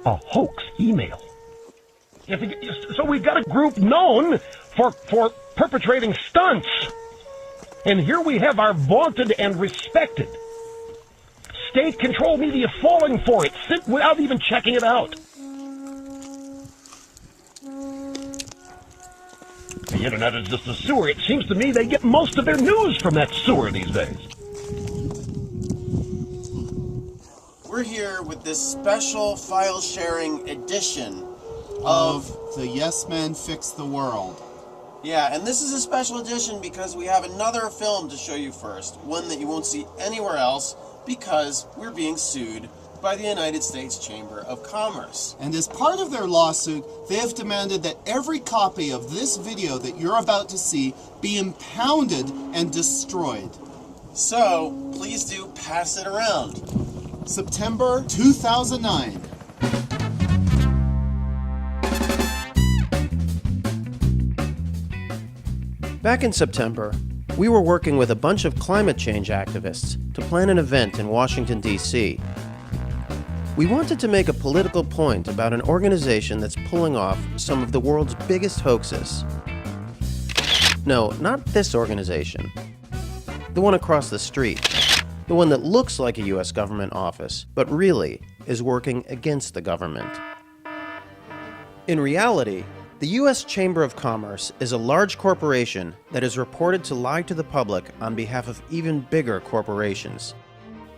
A hoax email. So we've got a group known for perpetrating stunts. And here we have our vaunted and respected state-controlled media falling for it without even checking it out. The internet is just a sewer. It seems to me they get most of their news from that sewer these days. We're here with this special file sharing edition of The Yes Men Fix the World. Yeah, and this is a special edition because we have another film to show you first, one that you won't see anywhere else because we're being sued by the United States Chamber of Commerce. And as part of their lawsuit, they have demanded that every copy of this video that you're about to see be impounded and destroyed. So, please do pass it around. September 2009. Back in September, we were working with a bunch of climate change activists to plan an event in Washington, D.C. We wanted to make a political point about an organization that's pulling off some of the world's biggest hoaxes. No, not this organization. The one across the street. The one that looks like a U.S. government office, but really is working against the government. In reality, the U.S. Chamber of Commerce is a large corporation that is reported to lie to the public on behalf of even bigger corporations.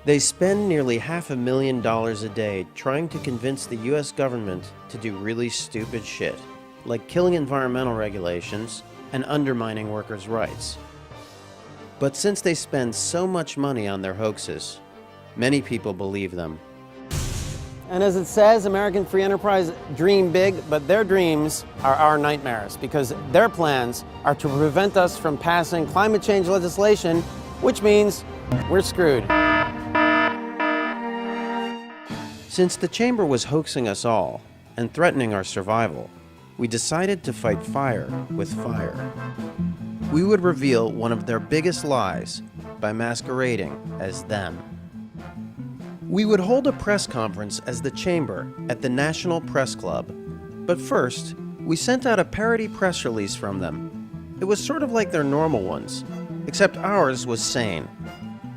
They spend nearly $500,000 a day trying to convince the U.S. government to do really stupid shit, like killing environmental regulations and undermining workers' rights. But since they spend so much money on their hoaxes, many people believe them. And as it says, American free enterprise dream big, but their dreams are our nightmares because their plans are to prevent us from passing climate change legislation, which means we're screwed. Since the Chamber was hoaxing us all and threatening our survival, we decided to fight fire with fire. We would reveal one of their biggest lies by masquerading as them. We would hold a press conference as the Chamber at the National Press Club. But first, we sent out a parody press release from them. It was sort of like their normal ones, except ours was sane.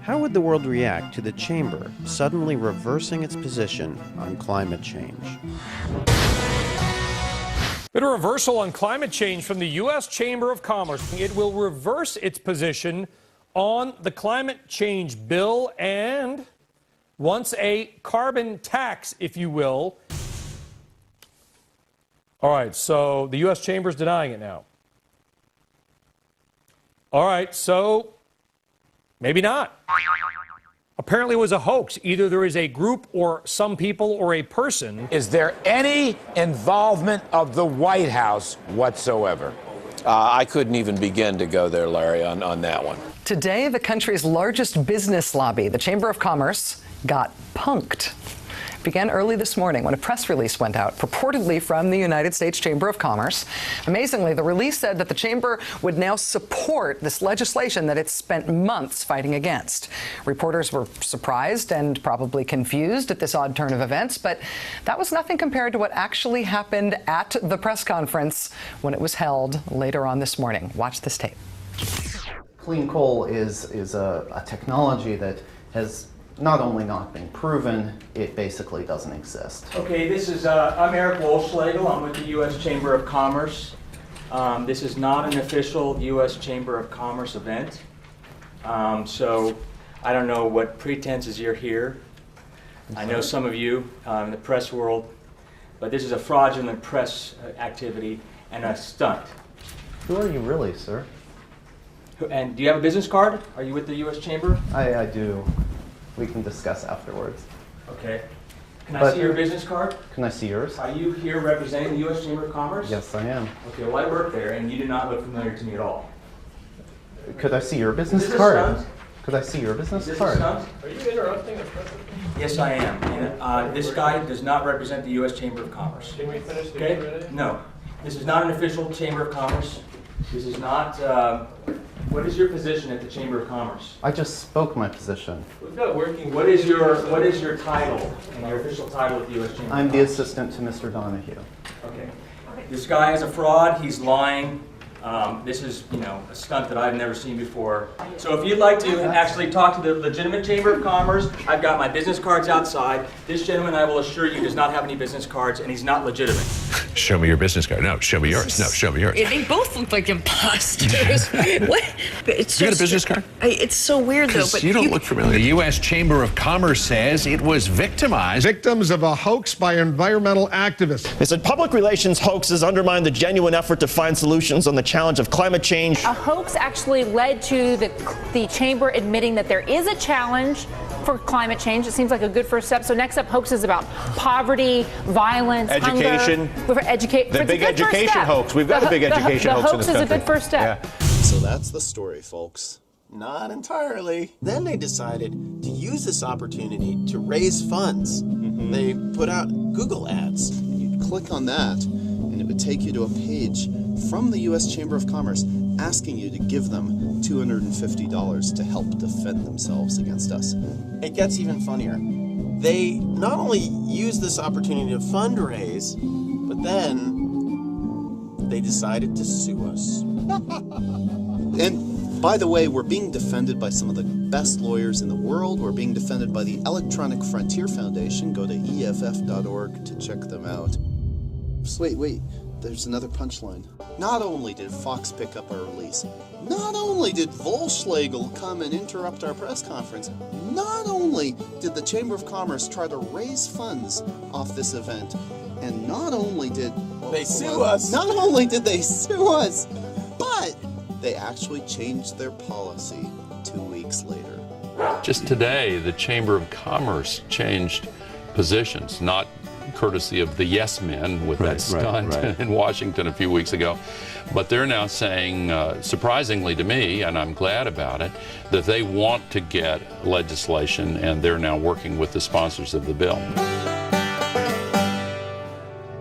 How would the world react to the Chamber suddenly reversing its position on climate change? But a reversal on climate change from the U.S. Chamber of Commerce. It will reverse its position on the climate change bill and wants a carbon tax, if you will. All right, so the U.S. Chamber is denying it now. All right, so maybe not. Apparently it was a hoax. Either there is a group or some people or a person. Is there any involvement of the White House whatsoever? I couldn't even begin to go there, Larry, on that one. Today, the country's largest business lobby, the Chamber of Commerce, got punked. It began early this morning when a press release went out, purportedly from the United States Chamber of Commerce. Amazingly, the release said that the Chamber would now support this legislation that it's spent months fighting against. Reporters were surprised and probably confused at this odd turn of events, but that was nothing compared to what actually happened at the press conference when it was held later on this morning. Watch this tape. Clean coal is a technology that has not only not been proven, it basically doesn't exist. Okay, this is, I'm Eric Wolfschlegel. I'm with the U.S. Chamber of Commerce. This is not an official U.S. Chamber of Commerce event. So I don't know what pretenses you're here. I know some of you in the press world, but this is a fraudulent press activity and a stunt. Who are you really, sir? And do you have a business card? Are you with the U.S. Chamber? I do. We can discuss afterwards. Okay. Can I see your business card? Can I see yours? Are you here representing the U.S. Chamber of Commerce? Yes, I am. Okay, well, I work there, and you do not look familiar to me at all. Could I see your business Is this a card? stunt? Could I see your business Is this card? a stunt? Are you interrupting the president? Yes, I am. And this guy does not represent the U.S. Chamber of Commerce. Can we finish the Okay? already? No. This is not an official Chamber of Commerce. This is not... what is your position at the Chamber of Commerce? I just spoke my position. We've got working. What is your title and your official title at the U.S. Chamber I'm of the Commerce? assistant to Mr. Donahue. Okay. This guy is a fraud. He's lying. This is, a stunt that I've never seen before. So if you'd like to actually talk to the legitimate Chamber of Commerce, I've got my business cards outside. This gentleman, I will assure you, does not have any business cards, and he's not legitimate. Show me your business card. No, show me yours. No, show me yours. They both look like imposters. What? It's You got a business card? It's so weird, though. But you don't look familiar. The U.S. Chamber of Commerce says it was victimized. Victims of a hoax by environmental activists. They said public relations hoaxes undermine the genuine effort to find solutions on the challenge of climate change. A hoax actually led to the chamber admitting that there is a challenge for climate change. It seems like a good first step. So next up, hoaxes about poverty, violence, Education. hunger. The big education hoax. We've got a big education hoax in this country. The hoax is a good first step. Yeah. So that's the story, folks. Not entirely. Then they decided to use this opportunity to raise funds. They put out Google ads. You'd click on that, and it would take you to a page from the U.S. Chamber of Commerce asking you to give them $250 to help defend themselves against us. It gets even funnier. They not only use this opportunity to fundraise, but then they decided to sue us. And by the way, we're being defended by some of the best lawyers in the world. We're being defended by the Electronic Frontier Foundation. Go to EFF.org to check them out. Wait. There's another punchline. Not only did Fox pick up our release, not only did Volschlegel come and interrupt our press conference, not only did the Chamber of Commerce try to raise funds off this event, and not only did they sue us, not only did they sue us, but they actually changed their policy 2 weeks later. Just today, the Chamber of Commerce changed positions, not courtesy of the yes men with that stunt in Washington a few weeks ago. But they're now saying, surprisingly to me, and I'm glad about it, that they want to get legislation, and they're now working with the sponsors of the bill.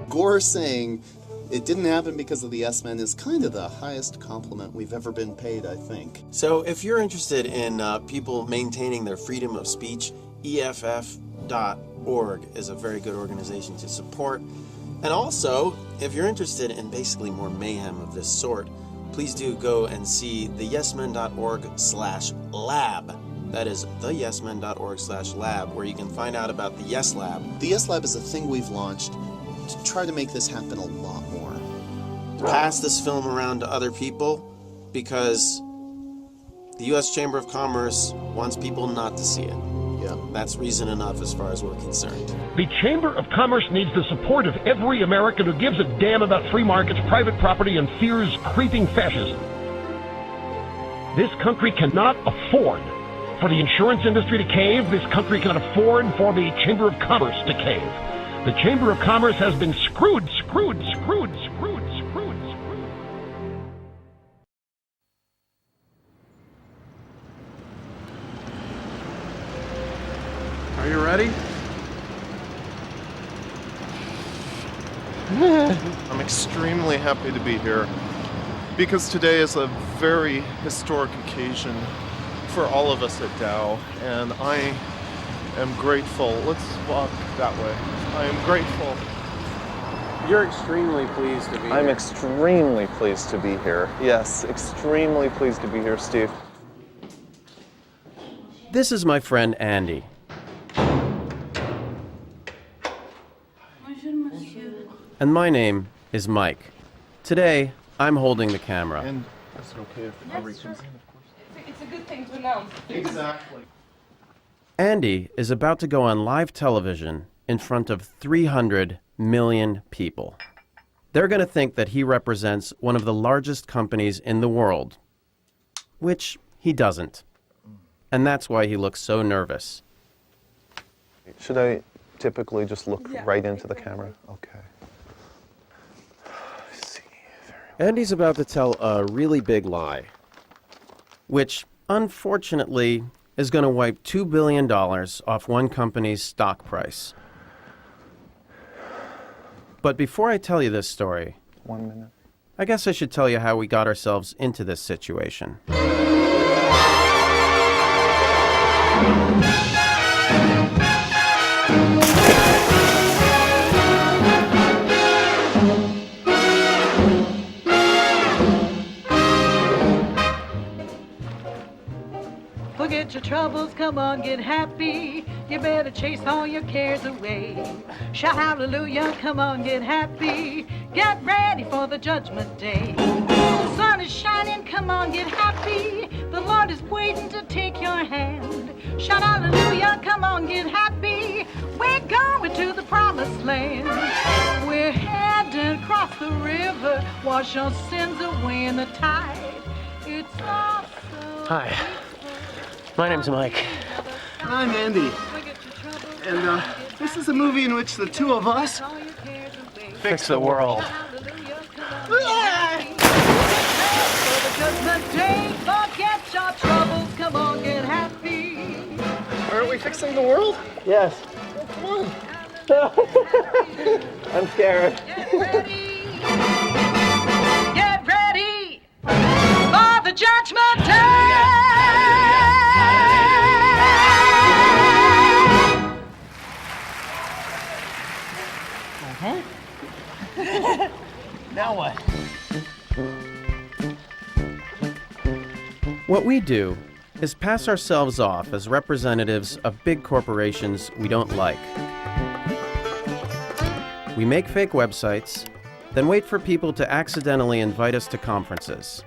Gore saying it didn't happen because of the yes men is kind of the highest compliment we've ever been paid, I think. So if you're interested in people maintaining their freedom of speech, EFF.org is a very good organization to support. And also, if you're interested in basically more mayhem of this sort, please do go and see theyesmen.org/lab. That is theyesmen.org/lab, where you can find out about the Yes Lab. The Yes Lab is a thing we've launched to try to make this happen a lot more. Pass this film around to other people because the U.S. Chamber of Commerce wants people not to see it. Yeah, that's reason enough as far as we're concerned. The Chamber of Commerce needs the support of every American who gives a damn about free markets, private property, and fears creeping fascism. This country cannot afford for the insurance industry to cave. This country cannot afford for the Chamber of Commerce to cave. The Chamber of Commerce has been screwed. Are you ready? I'm extremely happy to be here because today is a very historic occasion for all of us at Dow, and I am grateful. Let's walk that way. I am grateful. You're extremely pleased to be here. I'm extremely pleased to be here. Yes, extremely pleased to be here, Steve. This is my friend Andy. And my name is Mike. Today, I'm holding the camera. And is it okay if Ari comes in, of course? It's a good thing to announce. Exactly. Andy is about to go on live television in front of 300 million people. They're going to think that he represents one of the largest companies in the world. which he doesn't. And that's why he looks so nervous. Should I typically just look right into the camera? Okay. And he's about to tell a really big lie, which, unfortunately, is going to wipe $2 billion off one company's stock price. But before I tell you this story, 1 minute. I guess I should tell you how we got ourselves into this situation. Forget your troubles, come on, get happy. You better chase all your cares away. Shout hallelujah, come on, get happy. Get ready for the judgment day. The sun is shining, come on, get happy. The Lord is waiting to take your hand. Shout hallelujah, come on, get happy. We're going to the promised land. We're heading across the river. Wash your sins away in the tide. It's awesome. Hi. My name's Mike. I'm Andy. And this is a movie in which the two of us Fix the world. Forget your troubles, come on, get happy. Aren't we fixing the world? Yes. Come on. I'm scared. Get ready for the judgment day. Now what? What we do is pass ourselves off as representatives of big corporations we don't like. We make fake websites, then wait for people to accidentally invite us to conferences.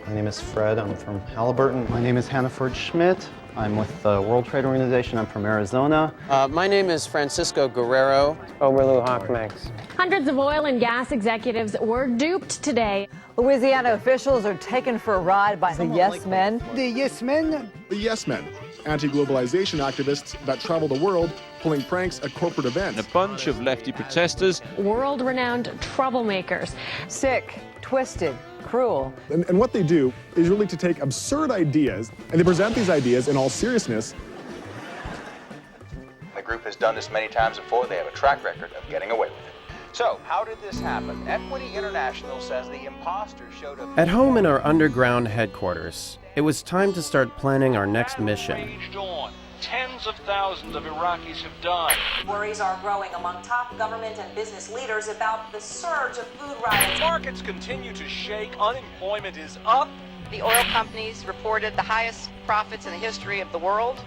My name is Fred. I'm from Halliburton. My name is Hannaford Schmidt. I'm with the World Trade Organization. I'm from Arizona. My name is Francisco Guerrero. Oberlu Hockmax. Hundreds of oil and gas executives were duped today. Louisiana officials are taken for a ride by the yes men. The yes men? The yes men. Anti-globalization activists that travel the world pulling pranks at corporate events. A bunch of lefty protesters. World-renowned troublemakers. Sick, twisted, cruel. And what they do is really to take absurd ideas and they present these ideas in all seriousness. The group has done this many times before. They have a track record of getting away with it. So, how did this happen? Equity International says the imposters showed up. At home in our underground headquarters, it was time to start planning our next mission. Tens of thousands of Iraqis have died. Worries are growing among top government and business leaders about the surge of food riots. Markets continue to shake. Unemployment is up. The oil companies reported the highest profits in the history of the world.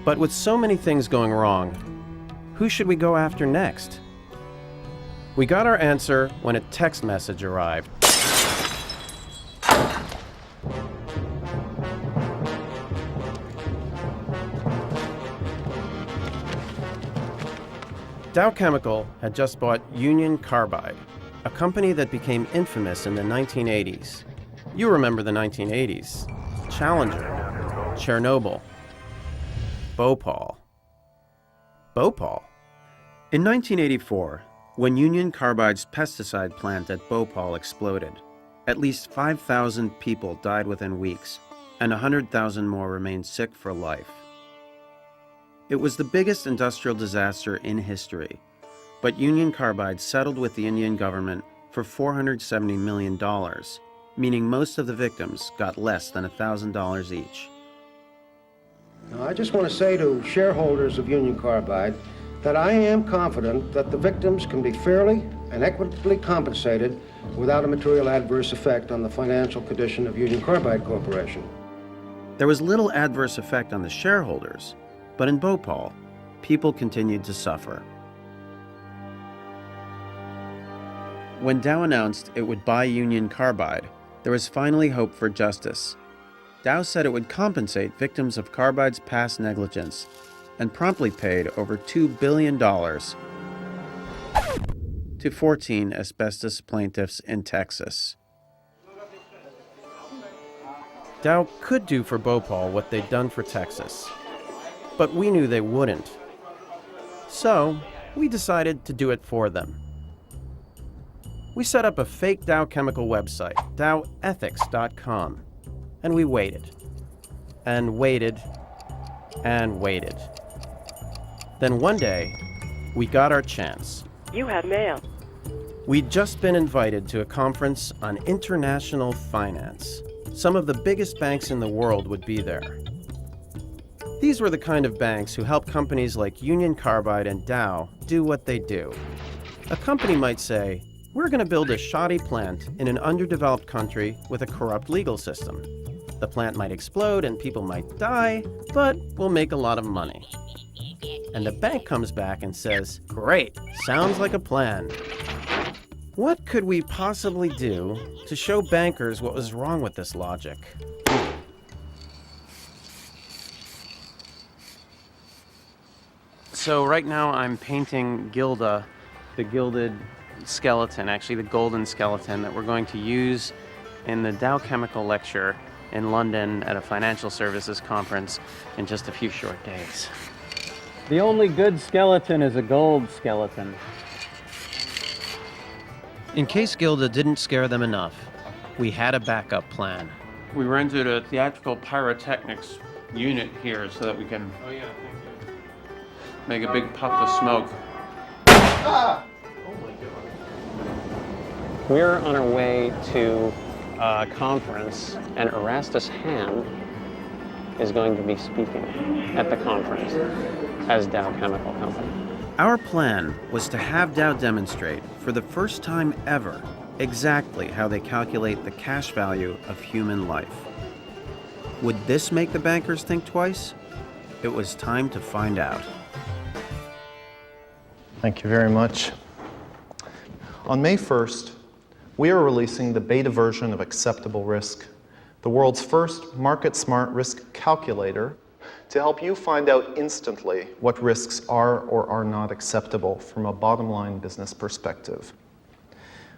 But with so many things going wrong, who should we go after next? We got our answer when a text message arrived. Dow Chemical had just bought Union Carbide, a company that became infamous in the 1980s. You remember the 1980s. Challenger, Chernobyl, Bhopal. Bhopal? In 1984, when Union Carbide's pesticide plant at Bhopal exploded, at least 5,000 people died within weeks, and 100,000 more remained sick for life. It was the biggest industrial disaster in history, but Union Carbide settled with the Indian government for $470 million, meaning most of the victims got less than $1,000 each. Now, I just want to say to shareholders of Union Carbide that I am confident that the victims can be fairly and equitably compensated without a material adverse effect on the financial condition of Union Carbide Corporation. There was little adverse effect on the shareholders, but in Bhopal, people continued to suffer. When Dow announced it would buy Union Carbide, there was finally hope for justice. Dow said it would compensate victims of Carbide's past negligence and promptly paid over $2 billion to 14 asbestos plaintiffs in Texas. Dow could do for Bhopal what they'd done for Texas, but we knew they wouldn't. So we decided to do it for them. We set up a fake Dow chemical website, dowethics.com, and we waited, and waited, and waited. Then one day, we got our chance. You have mail. We'd just been invited to a conference on international finance. Some of the biggest banks in the world would be there. These were the kind of banks who help companies like Union Carbide and Dow do what they do. A company might say, we're going to build a shoddy plant in an underdeveloped country with a corrupt legal system. The plant might explode and people might die, but we'll make a lot of money. And the bank comes back and says, great, sounds like a plan. What could we possibly do to show bankers what was wrong with this logic? So right now I'm painting Gilda, the gilded skeleton, actually the golden skeleton that we're going to use in the Dow Chemical lecture in London at a financial services conference in just a few short days. The only good skeleton is a gold skeleton. In case Gilda didn't scare them enough, we had a backup plan. We rented a theatrical pyrotechnics unit here so that we can make a big puff of smoke. Ah! We're on our way to a conference, and Erastus Hand is going to be speaking at the conference as Dow Chemical Company. Our plan was to have Dow demonstrate, for the first time ever, exactly how they calculate the cash value of human life. Would this make the bankers think twice? It was time to find out. Thank you very much. On May 1st, we are releasing the beta version of Acceptable Risk, the world's first market-smart risk calculator to help you find out instantly what risks are or are not acceptable from a bottom-line business perspective.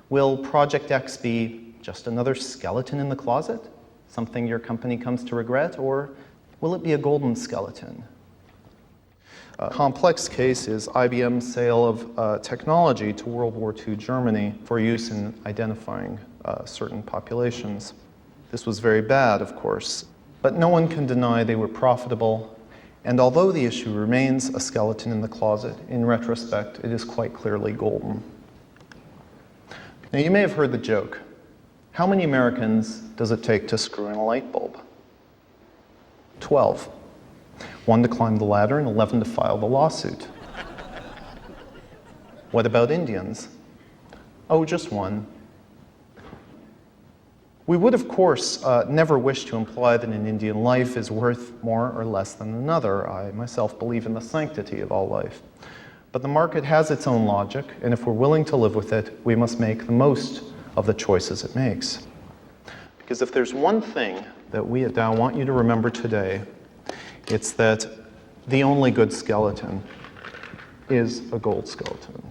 Will Project X be just another skeleton in the closet, something your company comes to regret, or will it be a golden skeleton? A complex case is IBM's sale of technology to World War II Germany for use in identifying certain populations. This was very bad, of course, but no one can deny they were profitable, and although the issue remains a skeleton in the closet, in retrospect, it is quite clearly golden. Now, you may have heard the joke. How many Americans does it take to screw in a light bulb? 12. 1 to climb the ladder and 11 to file the lawsuit. What about Indians? Oh, just 1. We would, of course, never wish to imply that an Indian life is worth more or less than another. I myself believe in the sanctity of all life. But the market has its own logic, and if we're willing to live with it, we must make the most of the choices it makes. Because if there's one thing that we at Dow want you to remember today, it's that the only good skeleton is a gold skeleton.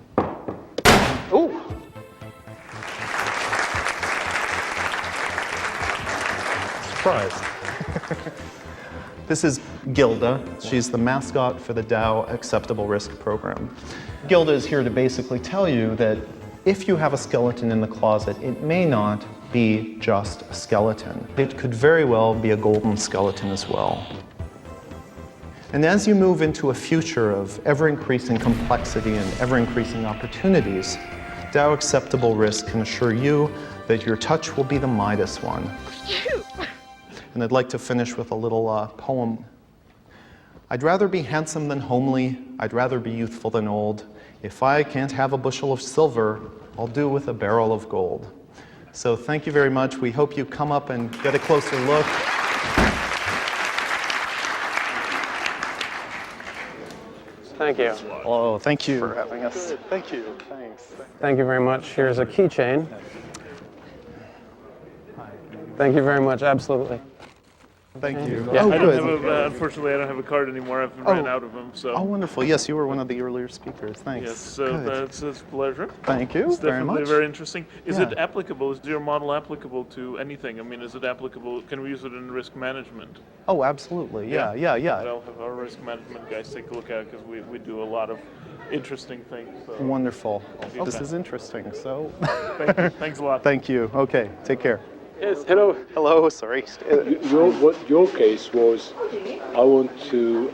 Ooh! Surprise. This is Gilda. She's the mascot for the Dow Acceptable Risk program. Gilda is here to basically tell you that if you have a skeleton in the closet, it may not be just a skeleton. It could very well be a golden skeleton as well. And as you move into a future of ever-increasing complexity and ever-increasing opportunities, Dow Acceptable Risk can assure you that your touch will be the Midas one. And I'd like to finish with a little poem. I'd rather be handsome than homely. I'd rather be youthful than old. If I can't have a bushel of silver, I'll do with a barrel of gold. So thank you very much. We hope you come up and get a closer look. Thank you. Oh, thank you for having us. Thank you. Thanks. Thank you very much. Here's a keychain. Thank you very much. Absolutely. Thank you. Yeah. Oh, I good. don't have unfortunately, I don't have a card anymore. I've ran out of them. So. Oh, wonderful. Yes, you were one of the earlier speakers. Thanks. Yes, so that's a pleasure. Thank you It's very definitely much. very interesting. Is Yeah. it applicable? Is your model applicable to anything? I mean, is it applicable? Can we use it in risk management? Oh, absolutely. Yeah. I'll have our risk management guys take a look at it because we do a lot of interesting things. So. Wonderful. Okay. This is interesting. So. Thank you. Thanks a lot. Thank you. Okay. Take care. Yes. Hello. Hello. Sorry. Your case was, I want to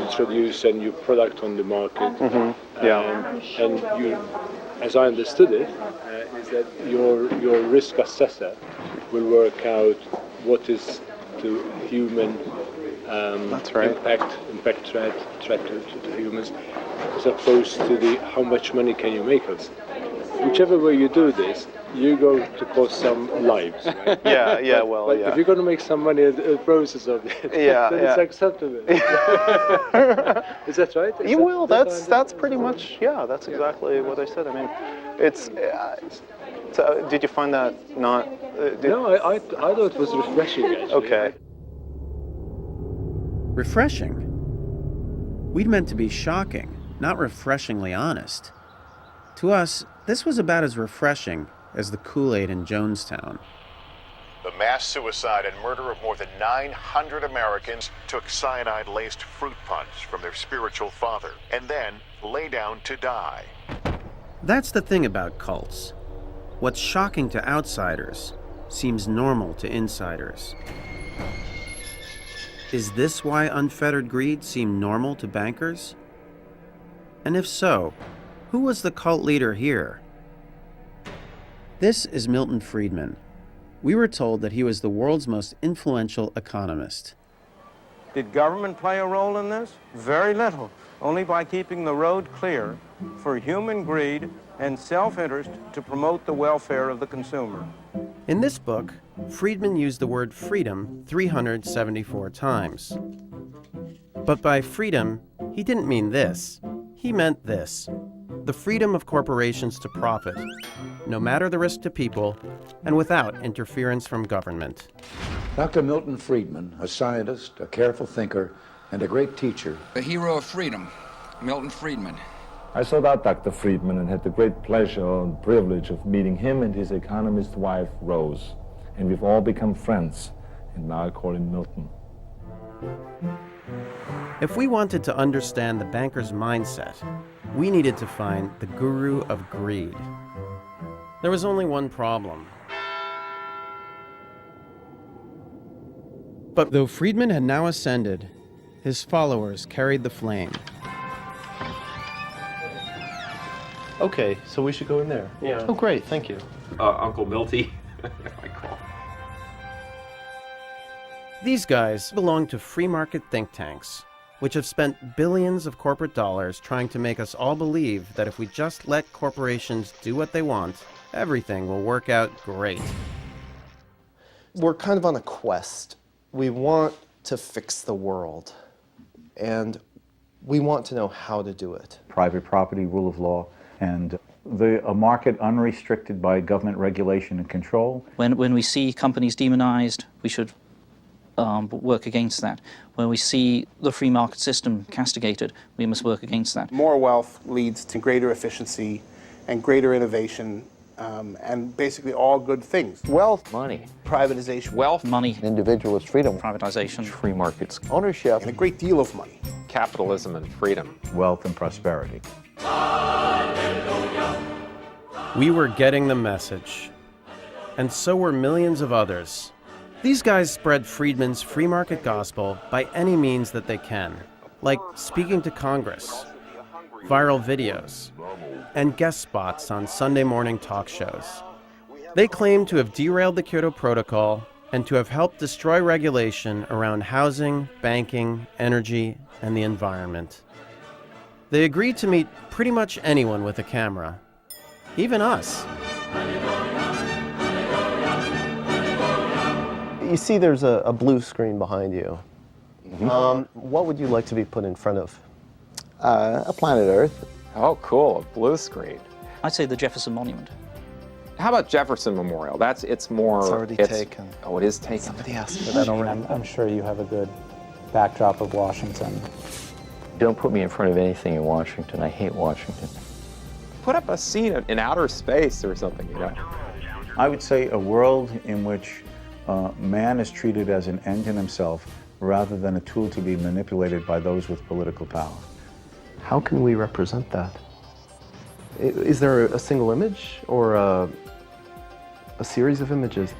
introduce a new product on the market. And you, as I understood it, is that your risk assessor will work out what is the human impact threat to humans, as opposed to the how much money can you make of it. Whichever way you do this, you're going to cost some lives, right? But if you're going to make some money in the process of it, then it's acceptable. Is that right? You will. That's pretty much. Yeah, that's exactly what I said. I mean, it's. So did you find that not? No, I thought it was refreshing. Actually. Okay. Refreshing? We'd meant to be shocking, not refreshingly honest. To us, this was about as refreshing as the Kool-Aid in Jonestown. The mass suicide and murder of more than 900 Americans took cyanide-laced fruit punch from their spiritual father and then lay down to die. That's the thing about cults. What's shocking to outsiders seems normal to insiders. Is this why unfettered greed seemed normal to bankers? And if so, who was the cult leader here? This is Milton Friedman. We were told that he was the world's most influential economist. Did government play a role in this? Very little, only by keeping the road clear for human greed and self-interest to promote the welfare of the consumer. In this book, Friedman used the word freedom 374 times. But by freedom, he didn't mean this. He meant this: the freedom of corporations to profit, no matter the risk to people, and without interference from government. Dr. Milton Friedman, a scientist, a careful thinker, and a great teacher. The hero of freedom, Milton Friedman. I sought out Dr. Friedman and had the great pleasure and privilege of meeting him and his economist wife, Rose. And we've all become friends, and now I call him Milton. If we wanted to understand the banker's mindset, we needed to find the guru of greed. There was only one problem. But though Friedman had now ascended, his followers carried the flame. Okay, so we should go in there. Yeah. Oh, great. Thank you. Uncle Milty. These guys belong to free market think tanks, which have spent billions of corporate dollars trying to make us all believe that if we just let corporations do what they want, everything will work out great. We're kind of on a quest. We want to fix the world, and we want to know how to do it. Private property, rule of law, and a market unrestricted by government regulation and control. When we see companies demonized, we should work against that. When we see the free market system castigated, we must work against that. More wealth leads to greater efficiency and greater innovation, and basically all good things. Wealth, money, privatization, wealth, money, individualist freedom, privatization, free markets, ownership, and a great deal of money. Capitalism and freedom. Wealth and prosperity. We were getting the message, and so were millions of others. These guys spread Friedman's free market gospel by any means that they can, like speaking to Congress, viral videos, and guest spots on Sunday morning talk shows. They claim to have derailed the Kyoto Protocol and to have helped destroy regulation around housing, banking, energy, and the environment. They agreed to meet pretty much anyone with a camera, even us. You see there's a blue screen behind you. What would you like to be put in front of? A planet Earth. Oh, cool, a blue screen. I'd say the Jefferson Monument. How about Jefferson Memorial? It's more... It's already taken. Oh, it is taken. Somebody asked for that already. I'm sure you have a good backdrop of Washington. Don't put me in front of anything in Washington. I hate Washington. Put up a scene in outer space or something, you know? I would say a world in which man is treated as an end in himself rather than a tool to be manipulated by those with political power. How can we represent that? Is there a single image or a series of images?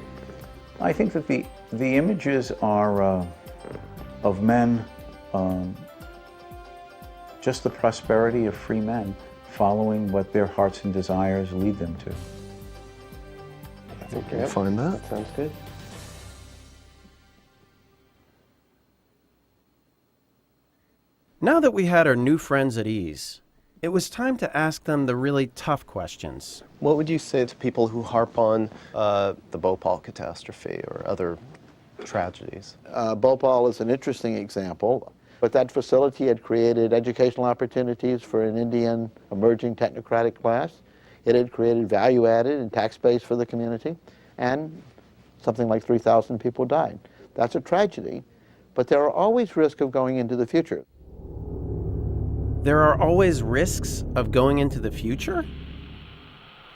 I think that the images are of men, just the prosperity of free men following what their hearts and desires lead them to. I think we can find that. That sounds good. Now that we had our new friends at ease, it was time to ask them the really tough questions. What would you say to people who harp on the Bhopal catastrophe or other tragedies? Bhopal is an interesting example, but that facility had created educational opportunities for an Indian emerging technocratic class. It had created value added and tax base for the community, and something like 3,000 people died. That's a tragedy, but there are always risks of going into the future. There are always risks of going into the future?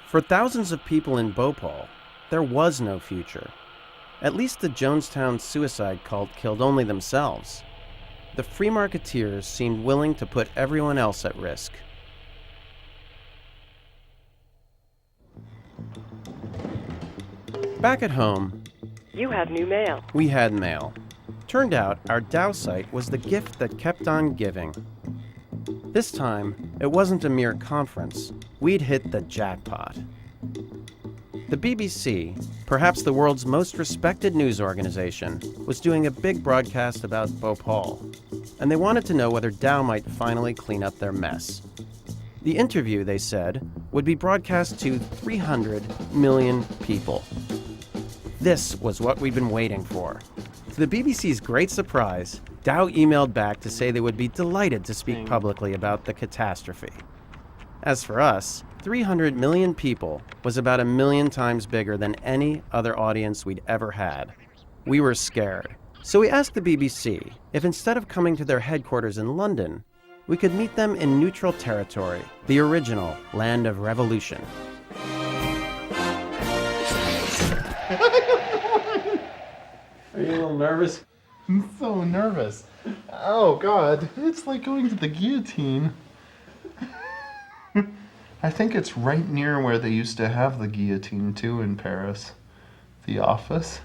For thousands of people in Bhopal, there was no future. At least the Jonestown suicide cult killed only themselves. The free marketeers seemed willing to put everyone else at risk. Back at home, you have new mail. We had mail. Turned out our Dow site was the gift that kept on giving. This time, it wasn't a mere conference. We'd hit the jackpot. The BBC, perhaps the world's most respected news organization, was doing a big broadcast about Bhopal, and they wanted to know whether Dow might finally clean up their mess. The interview, they said, would be broadcast to 300 million people. This was what we'd been waiting for. To the BBC's great surprise, Dow emailed back to say they would be delighted to speak publicly about the catastrophe. As for us, 300 million people was about 1 million times bigger than any other audience we'd ever had. We were scared. So we asked the BBC if instead of coming to their headquarters in London, we could meet them in neutral territory, the original land of revolution. Are you a little nervous? I'm so nervous. Oh God, it's like going to the guillotine. I think it's right near where they used to have the guillotine too in Paris. The office.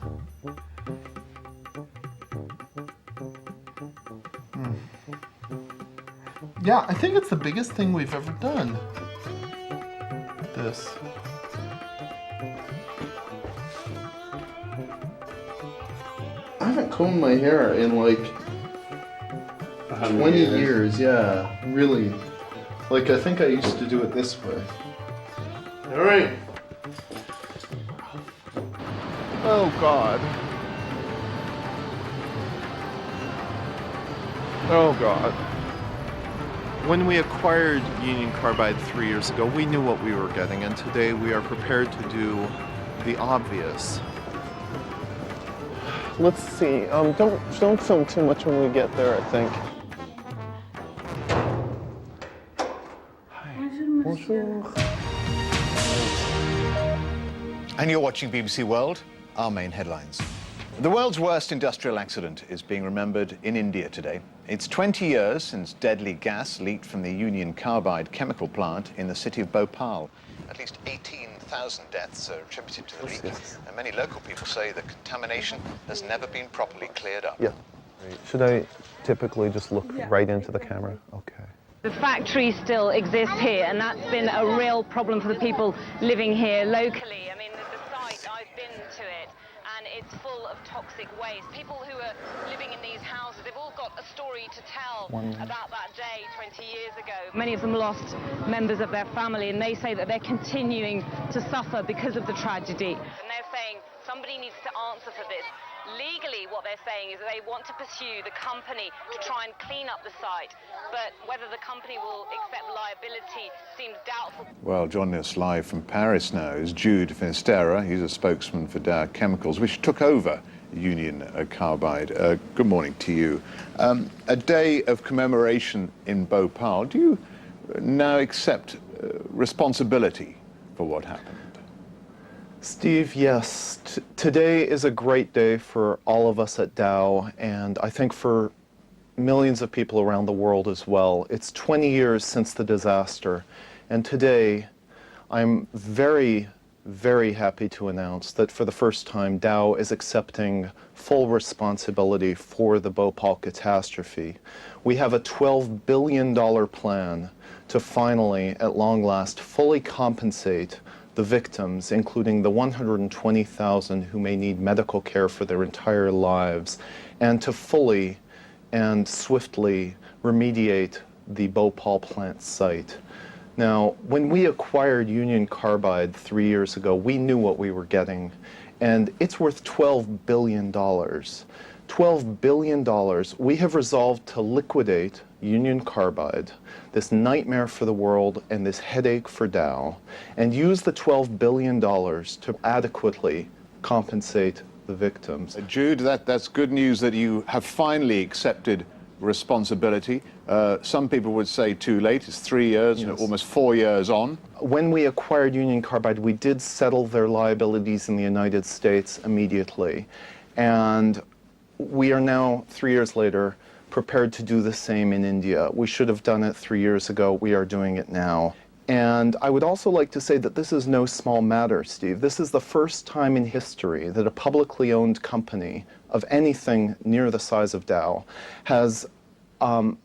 Yeah, I think it's the biggest thing we've ever done. This. I haven't combed my hair in like 20 years, yeah, really. Like, I think I used to do it this way. All right. Oh, God. Oh, God. When we acquired Union Carbide 3 years ago, we knew what we were getting, and today we are prepared to do the obvious. Let's see. Don't film too much when we get there, I think. Bonjour. And you're watching BBC World, our main headlines. The world's worst industrial accident is being remembered in India today. It's 20 years since deadly gas leaked from the Union Carbide chemical plant in the city of Bhopal. At least 18,000 deaths are attributed to the leak, and many local people say the contamination has never been properly cleared up. Yeah. Should I typically just look right into the camera? Okay. The factory still exists here, and that's been a real problem for the people living here locally. I mean, the site, I've been to it, and it's full of toxic waste. People who are living in these houses, they've all got a story to tell about that day 20 years ago. Many of them lost members of their family, and they say that they're continuing to suffer because of the tragedy. And they're saying somebody needs to answer for this. Legally, what they're saying is that they want to pursue the company to try and clean up the site, but whether the company will accept liability seems doubtful. Well, joining us live from Paris now is Jude Finisterra. He's a spokesman for Dow Chemicals, which took over Union Carbide. Good morning to you. A day of commemoration in Bhopal. Do you now accept responsibility for what happened? Steve, yes. Today is a great day for all of us at Dow, and I think for millions of people around the world as well. It's 20 years since the disaster, and today I'm very, very happy to announce that for the first time Dow is accepting full responsibility for the Bhopal catastrophe. We have a $12 billion plan to finally, at long last, fully compensate the victims, including the 120,000 who may need medical care for their entire lives, and to fully and swiftly remediate the Bhopal plant site. Now, when we acquired Union Carbide 3 years ago, we knew what we were getting, and it's worth $12 billion. $12 billion. We have resolved to liquidate Union Carbide, this nightmare for the world and this headache for Dow, and use the $12 billion to adequately compensate the victims. Jude, that's good news that you have finally accepted responsibility. Some people would say too late. It's 3 years, Yes. almost 4 years on. When we acquired Union Carbide, we did settle their liabilities in the United States immediately. And we are now, 3 years later, prepared to do the same in India. We should have done it 3 years ago. We are doing it now. And I would also like to say that this is no small matter, Steve. This is the first time in history that a publicly owned company of anything near the size of Dow has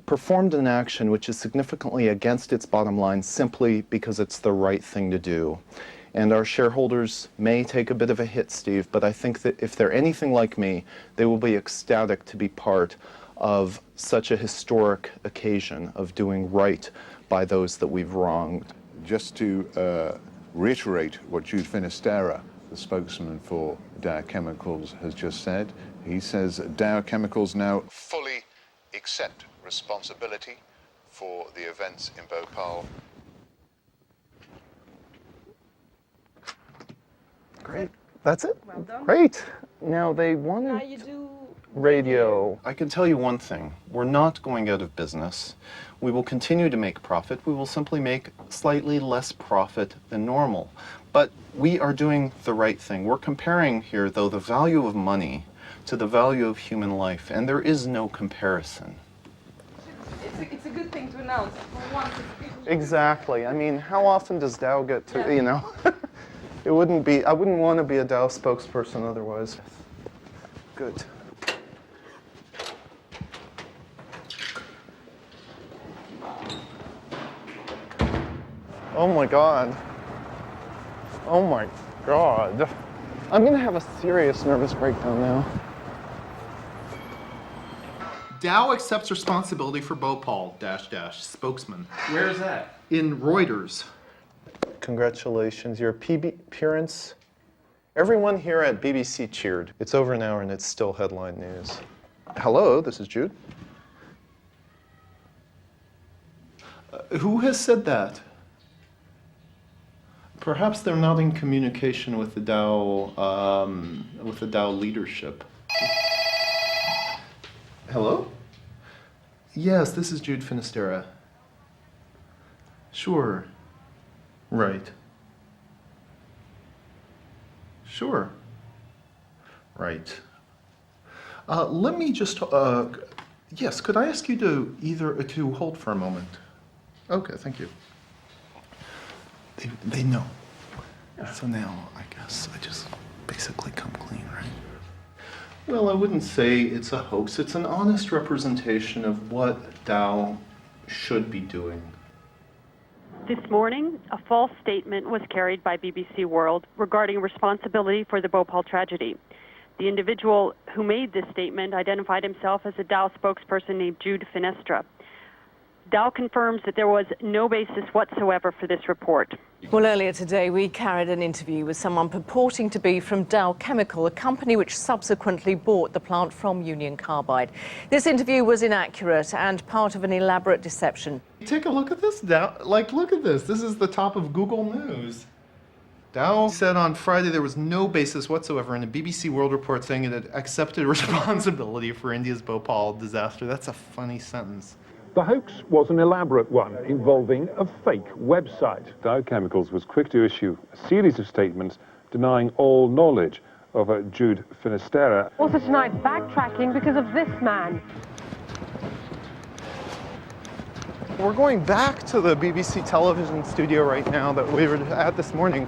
performed an action which is significantly against its bottom line simply because it's the right thing to do. And our shareholders may take a bit of a hit, Steve, but I think that if they're anything like me, they will be ecstatic to be part of such a historic occasion of doing right by those that we've wronged. Just to reiterate what Jude Finisterra, the spokesman for Dow Chemicals, has just said, he says Dow Chemicals now fully accept responsibility for the events in Bhopal. Great. That's it? Well done. Great. Now they wanted Now you do radio. I can tell you one thing. We're not going out of business. We will continue to make profit. We will simply make slightly less profit than normal. But we are doing the right thing. We're comparing here, though, the value of money to the value of human life, and there is no comparison. It's a good thing to announce. For once, Exactly. I mean, how often does Dow get to, you know? It wouldn't be, I wouldn't want to be a Dow spokesperson otherwise. Good. Oh my God. Oh my God. I'm going to have a serious nervous breakdown now. Dow accepts responsibility for Bhopal, spokesman. Where is that? In Reuters. Congratulations, your appearance. Everyone here at BBC cheered. It's over an hour and it's still headline news. Hello, this is Jude. Who has said that? Perhaps they're not in communication with the Dow leadership. Hello? Yes, this is Jude Finisterra. Sure. Right. Sure. Right. Let me just, yes, could I ask you to hold for a moment? Okay, thank you. They know. So now, I guess, I just basically come clean, right? Well, I wouldn't say it's a hoax. It's an honest representation of what Dow should be doing. This morning, a false statement was carried by BBC World regarding responsibility for the Bhopal tragedy. The individual who made this statement identified himself as a Dow spokesperson named Jude Finisterra. Dow confirms that there was no basis whatsoever for this report. Well, earlier today, we carried an interview with someone purporting to be from Dow Chemical, a company which subsequently bought the plant from Union Carbide. This interview was inaccurate and part of an elaborate deception. Take a look at this, Dow. Like, look at this. This is the top of Google News. Dow said on Friday there was no basis whatsoever in a BBC World Report saying it had accepted responsibility for India's Bhopal disaster. That's a funny sentence. The hoax was an elaborate one involving a fake website. Dow Chemicals was quick to issue a series of statements denying all knowledge of Jude Finisterra. Also tonight, backtracking because of this man. We're going back to the BBC television studio right now that we were at this morning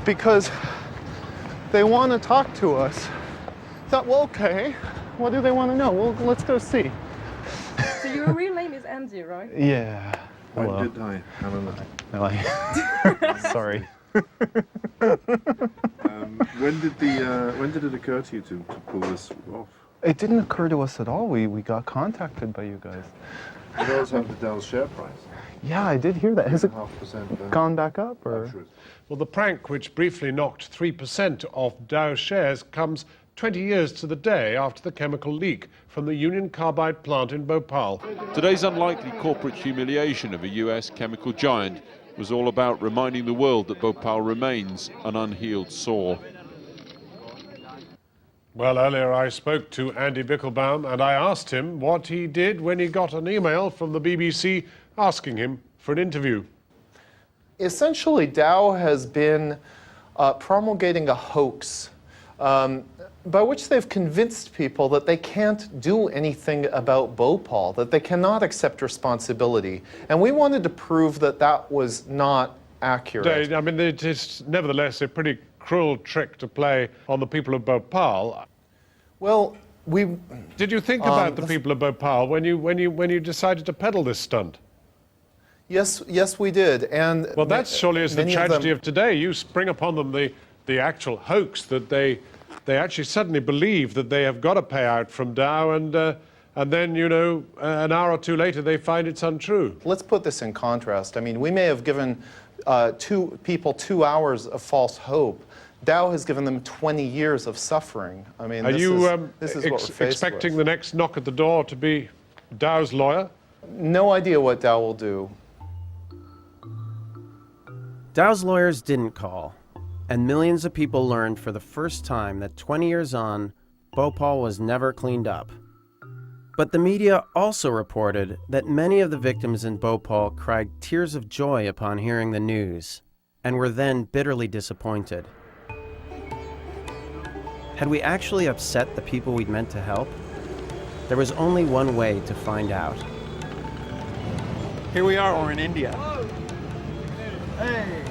because they want to talk to us. Thought, well, okay, what do they want to know? Well, let's go see. So your real name is Andy, right? Yeah. When did I? I don't know. Sorry. When did it occur to you to pull this off? It didn't occur to us at all. We got contacted by you guys. You also have the Dow share price. Yeah, I did hear that. Has it 2.5% gone back up? Or? Well, the prank, which briefly knocked 3% off Dow shares, comes 20 years to the day after the chemical leak from the Union Carbide plant in Bhopal. Today's unlikely corporate humiliation of a US chemical giant was all about reminding the world that Bhopal remains an unhealed sore. Well, earlier I spoke to Andy Bickelbaum and I asked him what he did when he got an email from the BBC asking him for an interview. Essentially, Dow has been promulgating a hoax by which they've convinced people that they can't do anything about Bhopal, that they cannot accept responsibility. And we wanted to prove that that was not accurate. I mean, it is nevertheless a pretty cruel trick to play on the people of Bhopal. Well, did you think about the people of Bhopal when you decided to peddle this stunt? Yes, we did. And well, that surely is the tragedy of today. You spring upon them the actual hoax that they actually suddenly believe that they have got a payout from Dow, and then, you know, an hour or two later they find it's untrue. Let's put this in contrast. I mean, we may have given two people 2 hours of false hope. Dow has given them 20 years of suffering. I mean, this is what we're faced expecting with. the next knock at the door to be Dow's lawyer? No idea what Dow will do. Dow's lawyers didn't call, and millions of people learned for the first time that 20 years on, Bhopal was never cleaned up. But the media also reported that many of the victims in Bhopal cried tears of joy upon hearing the news, and were then bitterly disappointed. Had we actually upset the people we'd meant to help? There was only one way to find out. Here we are, we're in India. Hey!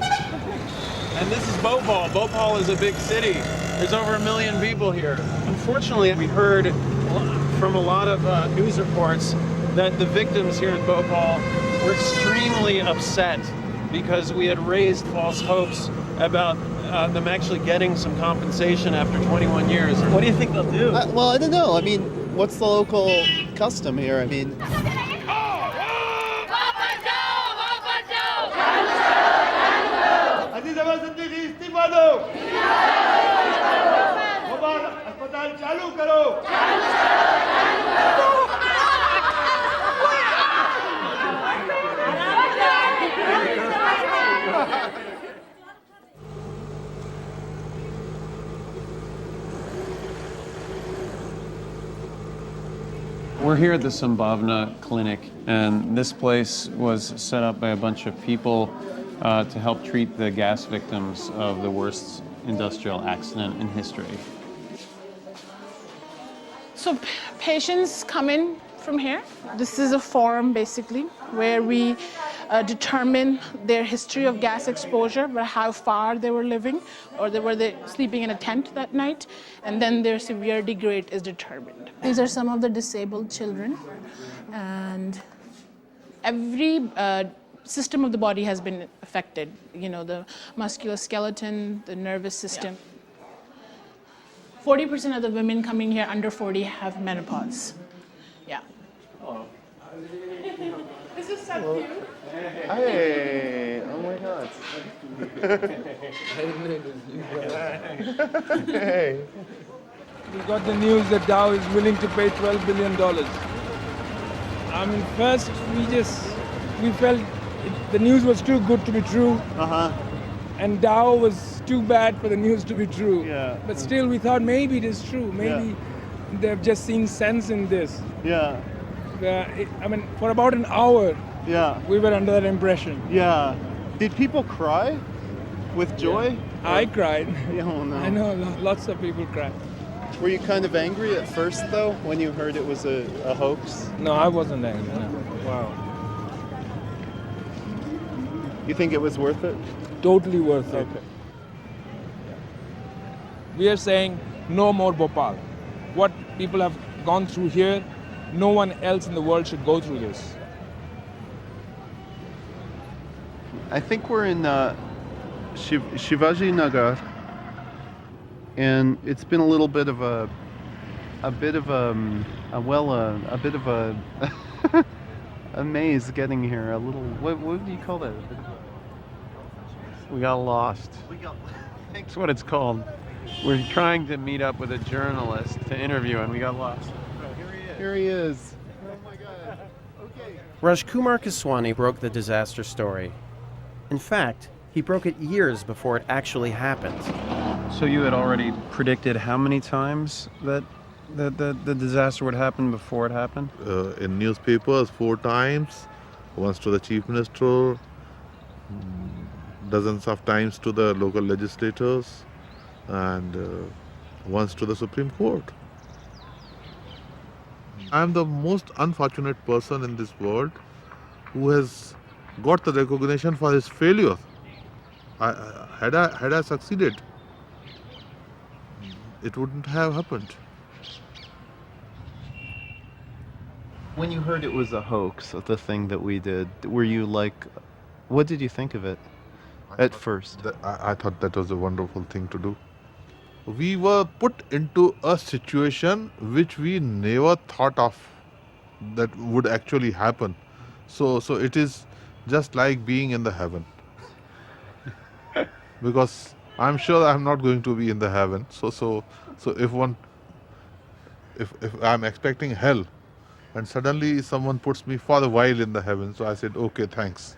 And this is Bhopal. Bhopal is a big city. There's over 1 million people here. Unfortunately, we heard from a lot of news reports that the victims here at Bhopal were extremely upset because we had raised false hopes about them actually getting some compensation after 21 years. What do you think they'll do? Well, I don't know. I mean, what's the local custom here? I mean... We're here at the Sambhavna Clinic, and this place was set up by a bunch of people to help treat the gas victims of the worst industrial accident in history. So patients come in from here. This is a forum, basically, where we determine their history of gas exposure, but how far they were living, or were they sleeping in a tent that night, and then their severity grade is determined. These are some of the disabled children, and every system of the body has been affected. You know, the musculoskeleton, the nervous system. 40% of the women coming here under 40 have menopause. Yeah. This is so cute. Hey, oh my God. Hey. We got the news that Dow is willing to pay $12 billion. I mean, first we felt the news was too good to be true. And Dow was too bad for the news to be true. Yeah. But still, we thought maybe it is true. Maybe they've just seen sense in this. Yeah. I mean, for about an hour, we were under that impression. Yeah. Did people cry with joy? I cried. Oh, no. I know, lots of people cried. Were you kind of angry at first, though, when you heard it was a hoax? No, I wasn't angry. No. Wow. You think it was worth it? Totally worth it. Okay. We are saying no more Bhopal. What people have gone through here, no one else in the world should go through this. I think we're in Shivaji Nagar, and it's been a little bit of a maze getting here. A little, what do you call that? We got lost. That's what it's called. We're trying to meet up with a journalist to interview, and we got lost. Here he is. Rajkumar Keswani broke the disaster story. In fact, he broke it years before it actually happened. So you had already predicted how many times that the disaster would happen before it happened? In newspapers 4 times, once to the chief minister, dozens of times to the local legislators, and once to the Supreme Court. I'm the most unfortunate person in this world who has got the recognition for his failure. Had I succeeded, it wouldn't have happened. When you heard it was a hoax, the thing that we did, were you like, what did you think of it at first? I thought that was a wonderful thing to do. We were put into a situation which we never thought of that would actually happen. So it is just like being in the heaven. Because I'm sure I'm not going to be in the heaven. So if I'm expecting hell, and suddenly someone puts me for a while in the heaven, so I said, okay, thanks.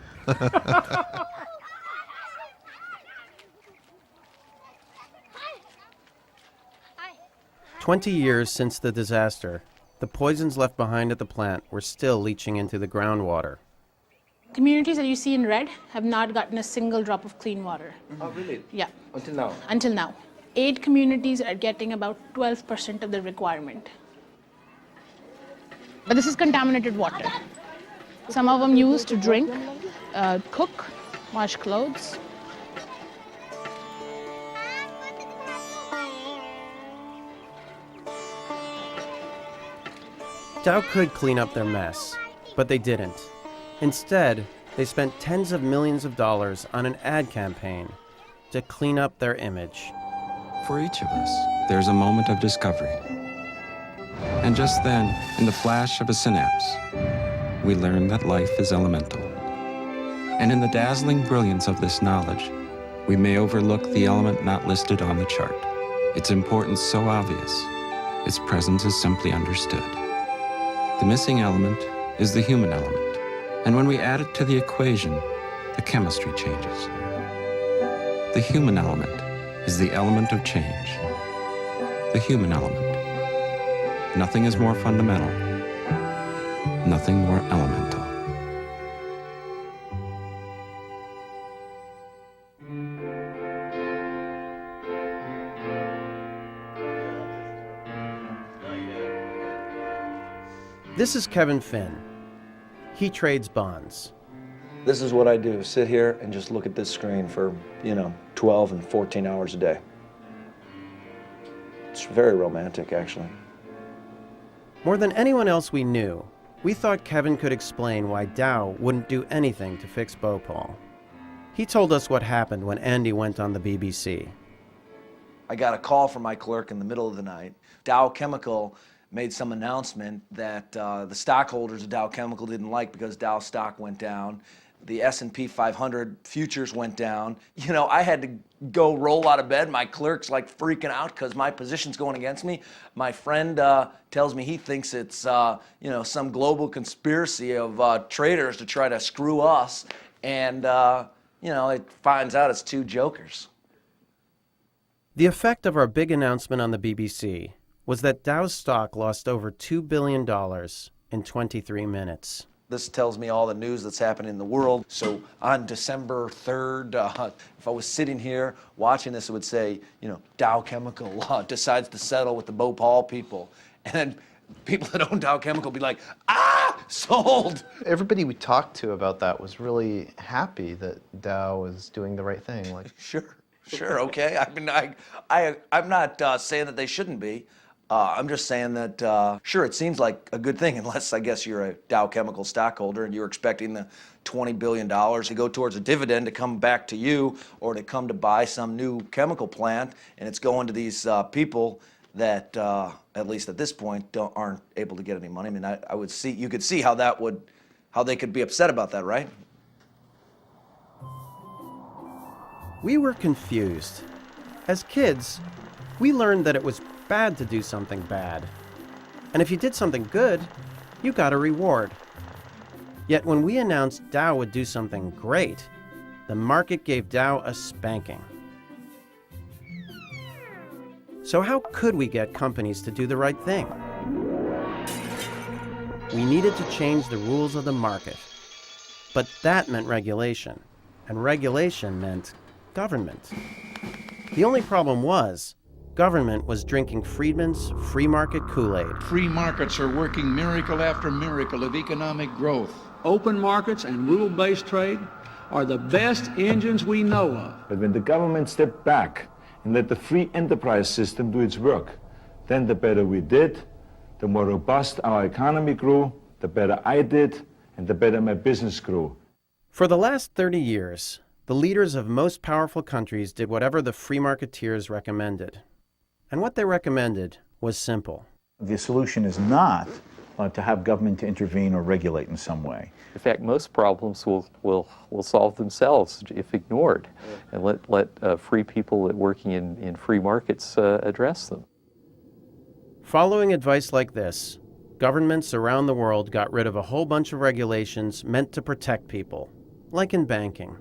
20 years since the disaster, the poisons left behind at the plant were still leaching into the groundwater. Communities that you see in red have not gotten a single drop of clean water. Oh, really? Yeah. Until now? Until now. 8 communities are getting about 12% of the requirement. But this is contaminated water. Some of them used to drink, cook, wash clothes. Dow could clean up their mess, but they didn't. Instead, they spent tens of millions of dollars on an ad campaign to clean up their image. For each of us, there's a moment of discovery. And just then, in the flash of a synapse, we learn that life is elemental. And in the dazzling brilliance of this knowledge, we may overlook the element not listed on the chart. Its importance so obvious, its presence is simply understood. The missing element is the human element. And when we add it to the equation, the chemistry changes. The human element is the element of change. The human element. Nothing is more fundamental. Nothing more elemental. This is Kevin Finn. He trades bonds. This is what I do, sit here and just look at this screen for, 12 and 14 hours a day. It's very romantic, actually. More than anyone else we knew, we thought Kevin could explain why Dow wouldn't do anything to fix Bhopal. He told us what happened when Andy went on the BBC. I got a call from my clerk in the middle of the night. Dow Chemical made some announcement that the stockholders of Dow Chemical didn't like because Dow stock went down. The S&P 500 futures went down. You know, I had to go roll out of bed. My clerk's like freaking out because my position's going against me. My friend tells me he thinks it's, you know, some global conspiracy of traders to try to screw us. And, you know, it finds out it's two jokers. The effect of our big announcement on the BBC was that Dow's stock lost over $2 billion in 23 minutes. This tells me all the news that's happening in the world. So on December 3rd, if I was sitting here watching this, it would say, you know, Dow Chemical decides to settle with the Bhopal people. And then people that own Dow Chemical be like, sold! Everybody we talked to about that was really happy that Dow was doing the right thing. Like, Sure, okay. I mean, I'm not saying that they shouldn't be. I'm just saying that, sure, it seems like a good thing, unless I guess you're a Dow Chemical stockholder and you're expecting the $20 billion to go towards a dividend to come back to you or to come to buy some new chemical plant, and it's going to these people that, at least at this point, aren't able to get any money. I mean, I would see, you could see how they could be upset about that, right? We were confused. As kids, we learned that it was bad to do something bad. And if you did something good, you got a reward. Yet when we announced Dow would do something great, the market gave Dow a spanking. So how could we get companies to do the right thing? We needed to change the rules of the market. But that meant regulation, and regulation meant government. The only problem was, government was drinking Friedman's free market Kool-Aid. Free markets are working miracle after miracle of economic growth. Open markets and rule-based trade are the best engines we know of. But when the government stepped back and let the free enterprise system do its work, then the better we did, the more robust our economy grew, the better I did, and the better my business grew. For the last 30 years, the leaders of most powerful countries did whatever the free marketeers recommended. And what they recommended was simple. The solution is not to have government to intervene or regulate in some way. In fact, most problems will solve themselves if ignored, and let free people working in free markets address them. Following advice like this, governments around the world got rid of a whole bunch of regulations meant to protect people, like in banking.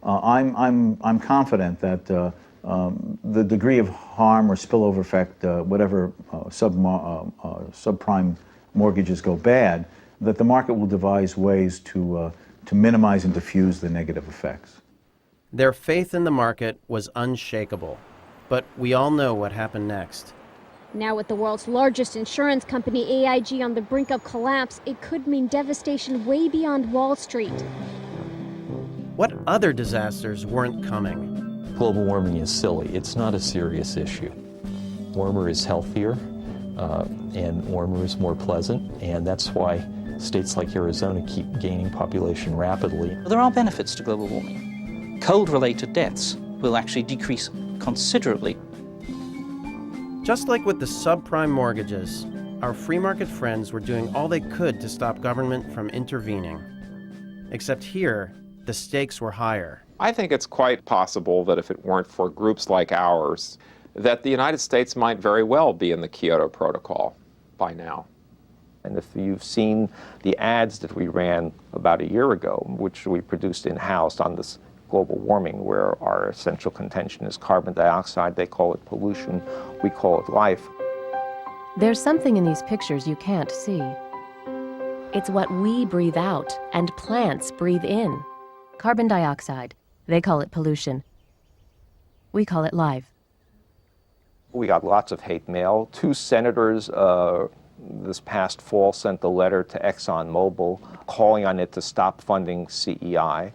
I'm confident that the degree of harm or spillover effect, whatever subprime mortgages go bad, that the market will devise ways to minimize and diffuse the negative effects. Their faith in the market was unshakable, but we all know what happened next. Now with the world's largest insurance company, AIG, on the brink of collapse, it could mean devastation way beyond Wall Street. What other disasters weren't coming? Global warming is silly. It's not a serious issue. Warmer is healthier, and warmer is more pleasant, and that's why states like Arizona keep gaining population rapidly. There are benefits to global warming. Cold-related deaths will actually decrease considerably. Just like with the subprime mortgages, our free market friends were doing all they could to stop government from intervening. Except here, the stakes were higher. I think it's quite possible that if it weren't for groups like ours, that the United States might very well be in the Kyoto Protocol by now. And if you've seen the ads that we ran about a year ago, which we produced in-house on this global warming, where our essential contention is carbon dioxide, they call it pollution, we call it life. There's something in these pictures you can't see. It's what we breathe out and plants breathe in. Carbon dioxide. They call it pollution. We call it life. We got lots of hate mail. 2 senators this past fall sent a letter to ExxonMobil calling on it to stop funding CEI.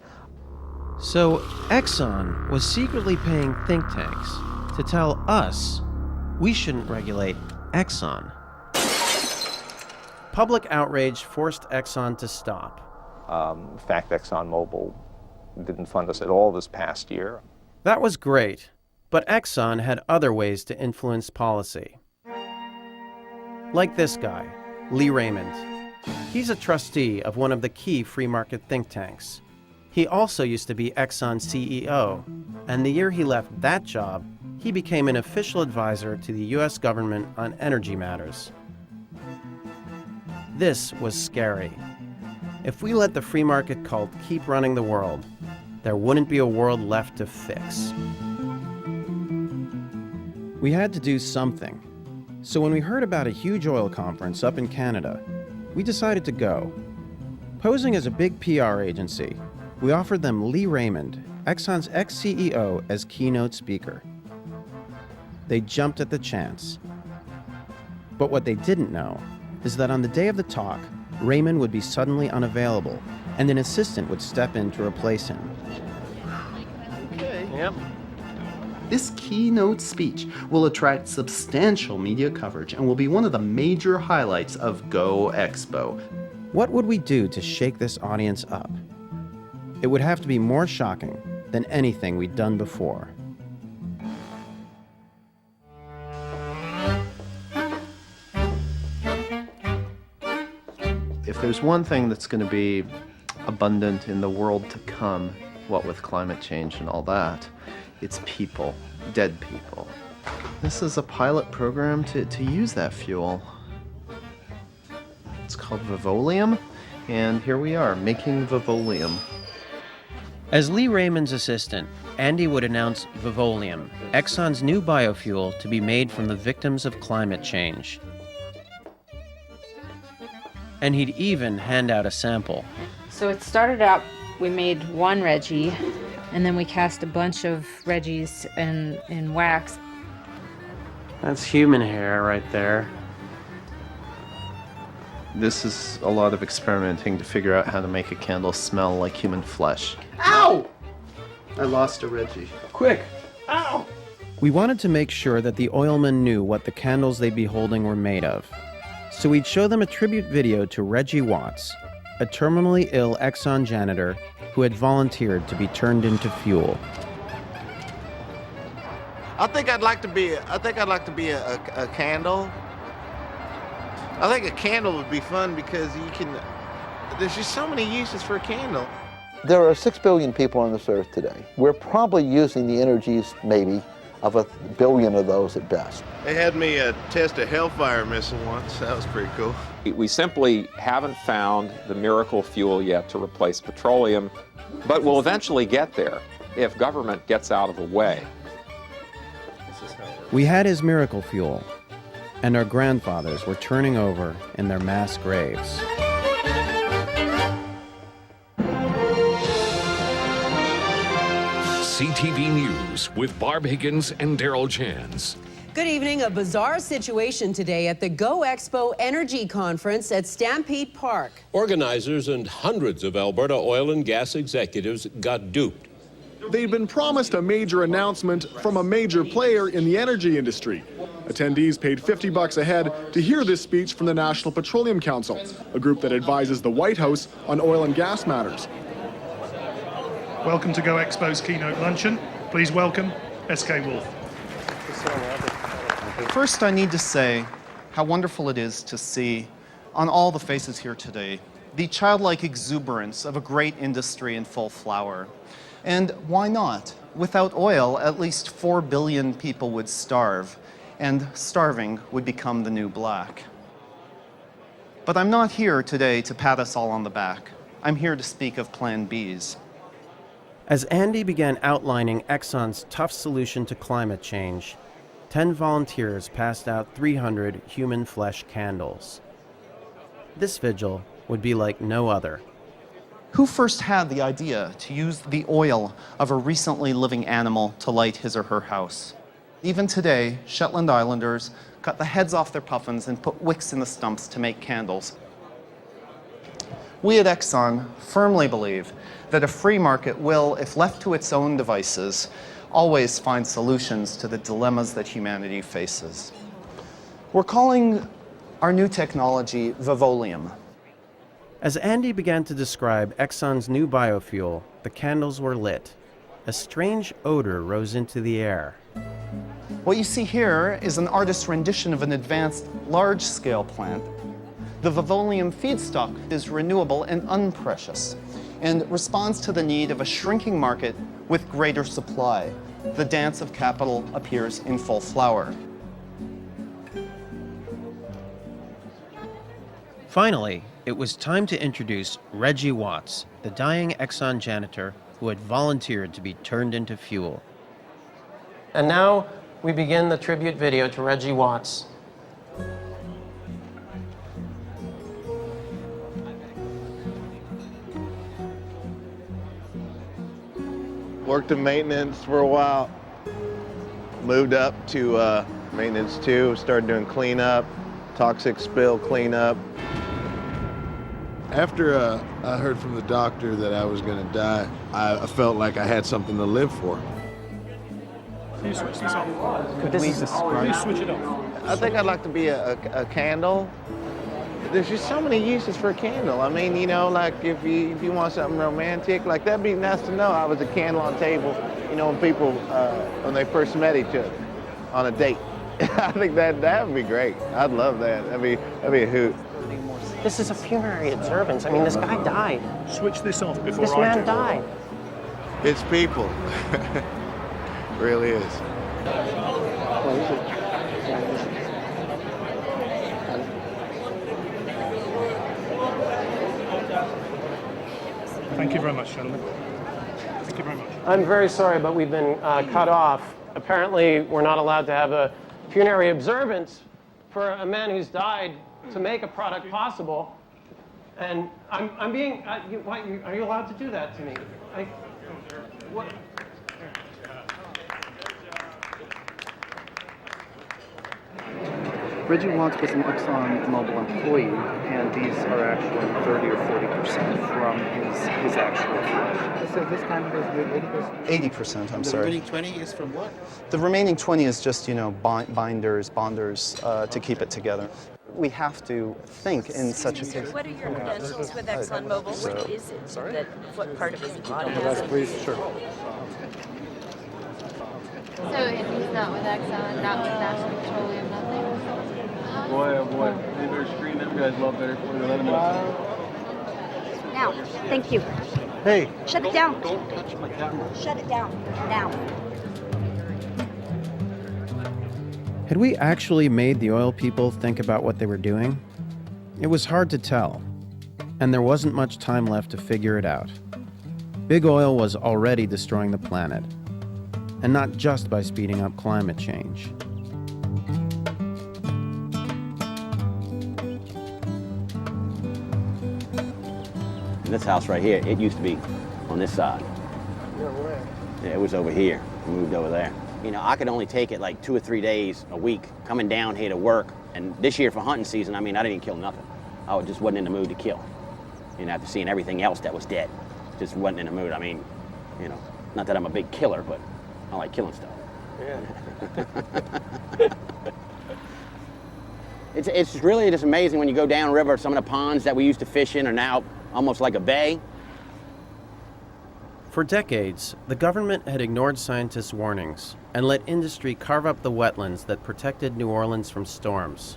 So Exxon was secretly paying think tanks to tell us we shouldn't regulate Exxon. Public outrage forced Exxon to stop. In fact, ExxonMobil didn't fund us at all this past year. That was great, but Exxon had other ways to influence policy. Like this guy, Lee Raymond. He's a trustee of one of the key free market think tanks. He also used to be Exxon's CEO, and the year he left that job, he became an official advisor to the US government on energy matters. This was scary. If we let the free market cult keep running the world, there wouldn't be a world left to fix. We had to do something. So when we heard about a huge oil conference up in Canada, we decided to go. Posing as a big PR agency, we offered them Lee Raymond, Exxon's ex-CEO, as keynote speaker. They jumped at the chance. But what they didn't know is that on the day of the talk, Raymond would be suddenly unavailable, and an assistant would step in to replace him. Okay. Yep. This keynote speech will attract substantial media coverage and will be one of the major highlights of Go Expo. What would we do to shake this audience up? It would have to be more shocking than anything we'd done before. If there's one thing that's going to be abundant in the world to come, what with climate change and all that, it's people, dead people. This is a pilot program to use that fuel. It's called Vivolium, and here we are, making Vivolium. As Lee Raymond's assistant, Andy would announce Vivolium, Exxon's new biofuel to be made from the victims of climate change. And he'd even hand out a sample. So it started out, we made one Reggie, and then we cast a bunch of Reggies in wax. That's human hair right there. This is a lot of experimenting to figure out how to make a candle smell like human flesh. Ow! I lost a Reggie. Quick! Ow! We wanted to make sure that the oilmen knew what the candles they'd be holding were made of. So we'd show them a tribute video to Reggie Watts, a terminally ill Exxon janitor who had volunteered to be turned into fuel. I think I'd like to be a candle. I think a candle would be fun because there's just so many uses for a candle. There are 6 billion people on this earth today. We're probably using the energies, maybe, of 1 billion of those at best. They had me test a Hellfire missile once. That was pretty cool. We simply haven't found the miracle fuel yet to replace petroleum, but we'll eventually get there if government gets out of the way. We had his miracle fuel, and our grandfathers were turning over in their mass graves. CTV News with Barb Higgins and Daryl Chance. Good evening. A bizarre situation today at the Go Expo Energy Conference at Stampede Park. Organizers and hundreds of Alberta oil and gas executives got duped. They'd been promised a major announcement from a major player in the energy industry. Attendees paid $50 a head to hear this speech from the National Petroleum Council, a group that advises the White House on oil and gas matters. Welcome to Go Expo's keynote luncheon. Please welcome SK Wolf. First, I need to say how wonderful it is to see on all the faces here today the childlike exuberance of a great industry in full flower. And why not? Without oil, at least 4 billion people would starve, and starving would become the new black. But I'm not here today to pat us all on the back. I'm here to speak of Plan Bs. As Andy began outlining Exxon's tough solution to climate change, 10 volunteers passed out 300 human flesh candles. This vigil would be like no other. Who first had the idea to use the oil of a recently living animal to light his or her house? Even today, Shetland Islanders cut the heads off their puffins and put wicks in the stumps to make candles. We at Exxon firmly believe that a free market will, if left to its own devices, always find solutions to the dilemmas that humanity faces. We're calling our new technology Vivolium. As Andy began to describe Exxon's new biofuel, the candles were lit. A strange odor rose into the air. What you see here is an artist's rendition of an advanced large-scale plant. The vivolium feedstock is renewable and unprecious and responds to the need of a shrinking market with greater supply. The dance of capital appears in full flower. Finally, it was time to introduce Reggie Watts, the dying Exxon janitor who had volunteered to be turned into fuel. And now we begin the tribute video to Reggie Watts. Worked in maintenance for a while. Moved up to maintenance 2, started doing cleanup, toxic spill cleanup. After I heard from the doctor that I was going to die, I felt like I had something to live for. Can you switch this off? Could we describe? Please switch it off. I think I'd like to be a candle. There's just so many uses for a candle. I mean, you know, like if you want something romantic, like that'd be nice to know. I was a candle on table, you know, when people, when they first met each other on a date. I think that would be great. I'd love that. That'd be a hoot. This is a funerary observance. I mean, this guy died. Switch this off before This man died. It's people. Really is. Thank you very much, gentlemen. Thank you very much. I'm very sorry, but we've been cut off. Apparently, we're not allowed to have a funerary observance for a man who's died to make a product possible. And I'm being, are you allowed to do that to me? What? Reggie Watts was an Exxon Mobil employee, and these are actually 30 or 40% from his actual flesh. So this kind of is 80%, I'm sorry. The remaining 20 is from what? The remaining 20 is just, you know, binders, bonders to keep it together. We have to think in such a case. What are your credentials with ExxonMobil? What is it? What part of his body? Please, sure. So if he's not with Exxon, not with National Petroleum, nothing? Boy, oh boy. They better screen them guys a lot better before they let them out. Now, thank you. Hey. Shut it down. Don't touch my camera. Shut it down. Now. Had we actually made the oil people think about what they were doing? It was hard to tell, and there wasn't much time left to figure it out. Big oil was already destroying the planet, and not just by speeding up climate change. This house right here, it used to be on this side. No way. Yeah, it was over here. We moved over there. You know, I could only take it like 2 or 3 days a week coming down here to work. And this year for hunting season, I mean, I didn't kill nothing. I just wasn't in the mood to kill. You know, after seeing everything else that was dead, just wasn't in the mood. I mean, you know, not that I'm a big killer, but I like killing stuff. Yeah. It's really just amazing when you go downriver. Some of the ponds that we used to fish in are now almost like a bay. For decades, the government had ignored scientists' warnings and let industry carve up the wetlands that protected New Orleans from storms.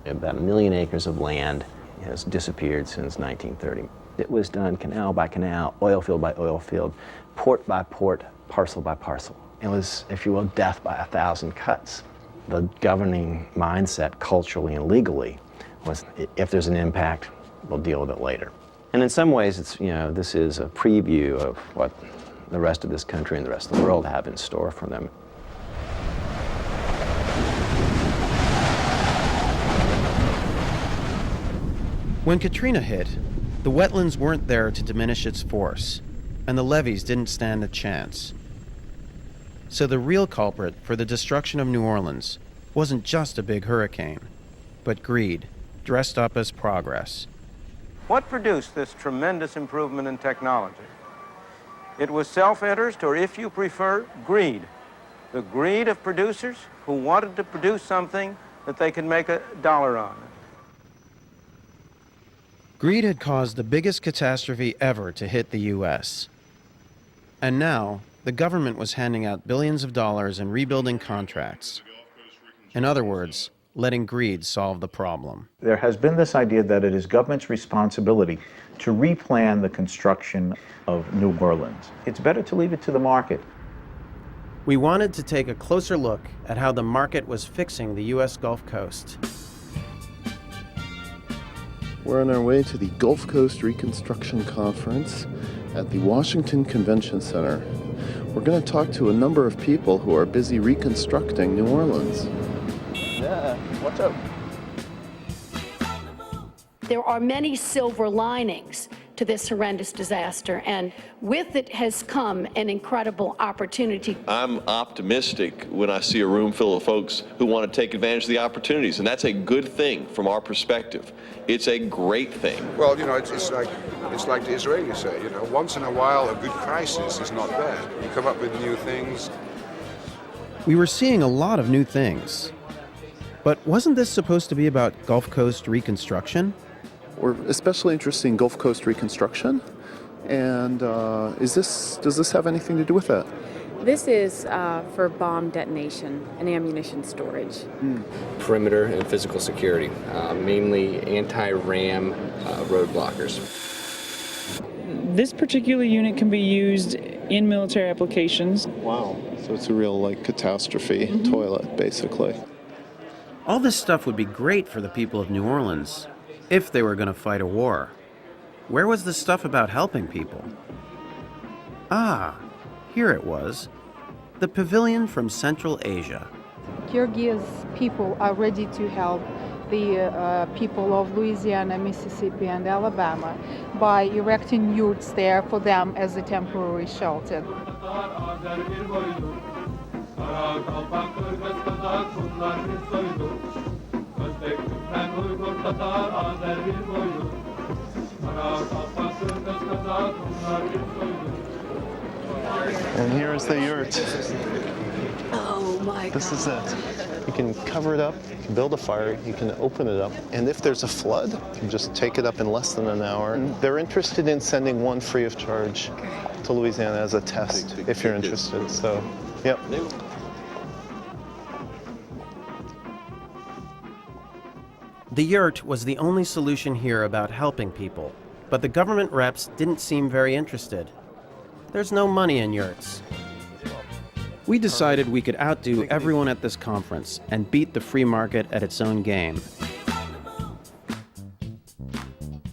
About 1 million acres of land has disappeared since 1930. It was done canal by canal, oil field by oil field, port by port, parcel by parcel. It was, if you will, death by 1,000 cuts. The governing mindset culturally and legally was, if there's an impact, we'll deal with it later. And in some ways, it's, you know, this is a preview of what the rest of this country and the rest of the world have in store for them. When Katrina hit, the wetlands weren't there to diminish its force, and the levees didn't stand a chance. So the real culprit for the destruction of New Orleans wasn't just a big hurricane, but greed, dressed up as progress. What produced this tremendous improvement in technology? It was self-interest, or if you prefer, greed. The greed of producers who wanted to produce something that they could make $1 on. Greed had caused the biggest catastrophe ever to hit the U.S. And now, the government was handing out billions of dollars in rebuilding contracts. In other words, letting greed solve the problem. There has been this idea that it is government's responsibility to replan the construction of New Orleans. It's better to leave it to the market. We wanted to take a closer look at how the market was fixing the U.S. Gulf Coast. We're on our way to the Gulf Coast Reconstruction Conference at the Washington Convention Center. We're going to talk to a number of people who are busy reconstructing New Orleans. Yeah, what's up? There are many silver linings to this horrendous disaster, and with it has come an incredible opportunity. I'm optimistic when I see a room full of folks who want to take advantage of the opportunities, and that's a good thing from our perspective. It's a great thing. Well, you know, it's like the Israelis say, you know, once in a while a good crisis is not bad. You come up with new things. We were seeing a lot of new things. But wasn't this supposed to be about Gulf Coast reconstruction? We're especially interested in Gulf Coast reconstruction, and does this have anything to do with that? This is for bomb detonation and ammunition storage. Perimeter and physical security, mainly anti-ram road blockers. This particular unit can be used in military applications. Wow, so it's a real catastrophe toilet, basically. All this stuff would be great for the people of New Orleans, if they were going to fight a war. Where was the stuff about helping people? Ah, here it was. The pavilion from Central Asia. Kyrgyz people are ready to help the people of Louisiana, Mississippi, and Alabama by erecting yurts there for them as a temporary shelter. And here's the yurt. Oh my God. This is it. You can cover it up, you can build a fire, you can open it up, and if there's a flood, you can just take it up in less than an hour. They're interested in sending one free of charge to Louisiana as a test, if you're interested. So, yep. The yurt was the only solution here about helping people, but the government reps didn't seem very interested. There's no money in yurts. We decided we could outdo everyone at this conference and beat the free market at its own game.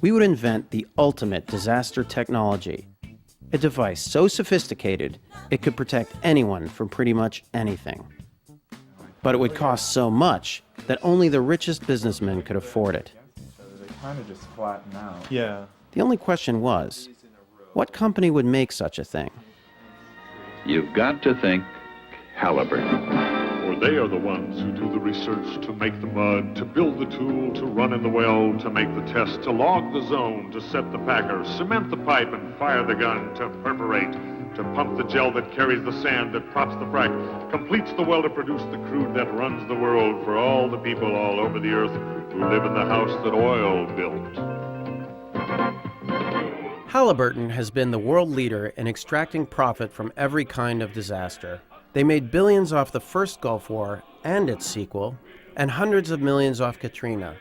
We would invent the ultimate disaster technology, a device so sophisticated it could protect anyone from pretty much anything. But it would cost so much that only the richest businessmen could afford it. So they kind of just flatten out. Yeah. The only question was, what company would make such a thing? You've got to think Halliburton. For they are the ones who do the research to make the mud, to build the tool, to run in the well, to make the test, to log the zone, to set the packer, cement the pipe and fire the gun, to perforate, to pump the gel that carries the sand that props the frac, completes the well to produce the crude that runs the world for all the people all over the earth who live in the house that oil built. Halliburton has been the world leader in extracting profit from every kind of disaster. They made billions off the first Gulf War and its sequel, and hundreds of millions off Katrina,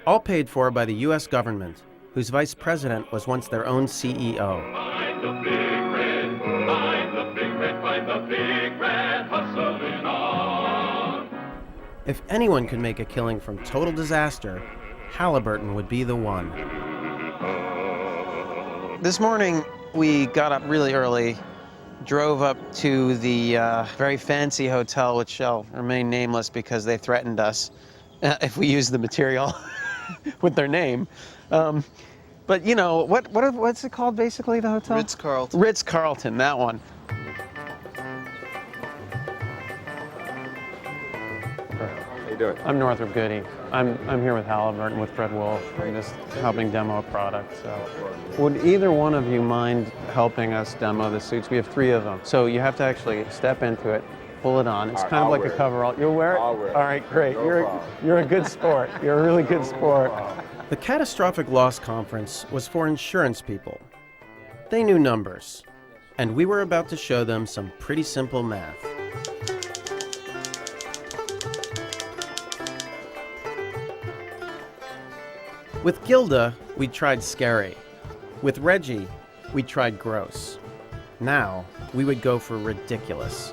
all paid for by the U.S. government, whose vice president was once their own CEO. Find the big red, find the big red, find the big red, hustling on. If anyone could make a killing from total disaster, Halliburton would be the one. This morning, we got up really early, drove up to the very fancy hotel, which shall remain nameless because they threatened us if we use the material with their name. But you know, what's it called basically, the hotel? Ritz-Carlton. Ritz-Carlton, that one. How you doing? I'm Northrop Goody. I'm here with Halliburton with Fred Wolf. I'm just helping demo a product. So, would either one of you mind helping us demo the suits? We have 3 of them. So you have to actually step into it, pull it on. It's kind of like a coverall. You'll wear it? I'll wear it. All right, great. You're a good sport. You're a really good sport. The catastrophic loss conference was for insurance people. They knew numbers. And we were about to show them some pretty simple math. With Gilda, we tried scary. With Reggie, we tried gross. Now, we would go for ridiculous.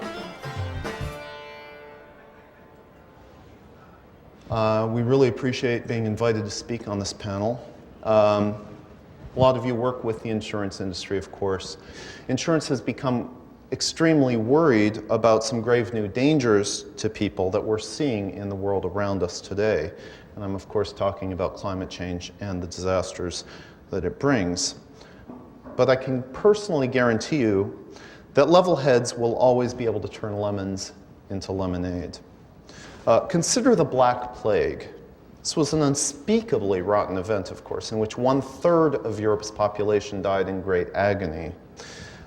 We really appreciate being invited to speak on this panel. A lot of you work with the insurance industry, of course. Insurance has become extremely worried about some grave new dangers to people that we're seeing in the world around us today. And I'm, of course, talking about climate change and the disasters that it brings. But I can personally guarantee you that level heads will always be able to turn lemons into lemonade. Consider the Black Plague. This was an unspeakably rotten event, of course, in which 1/3 of Europe's population died in great agony.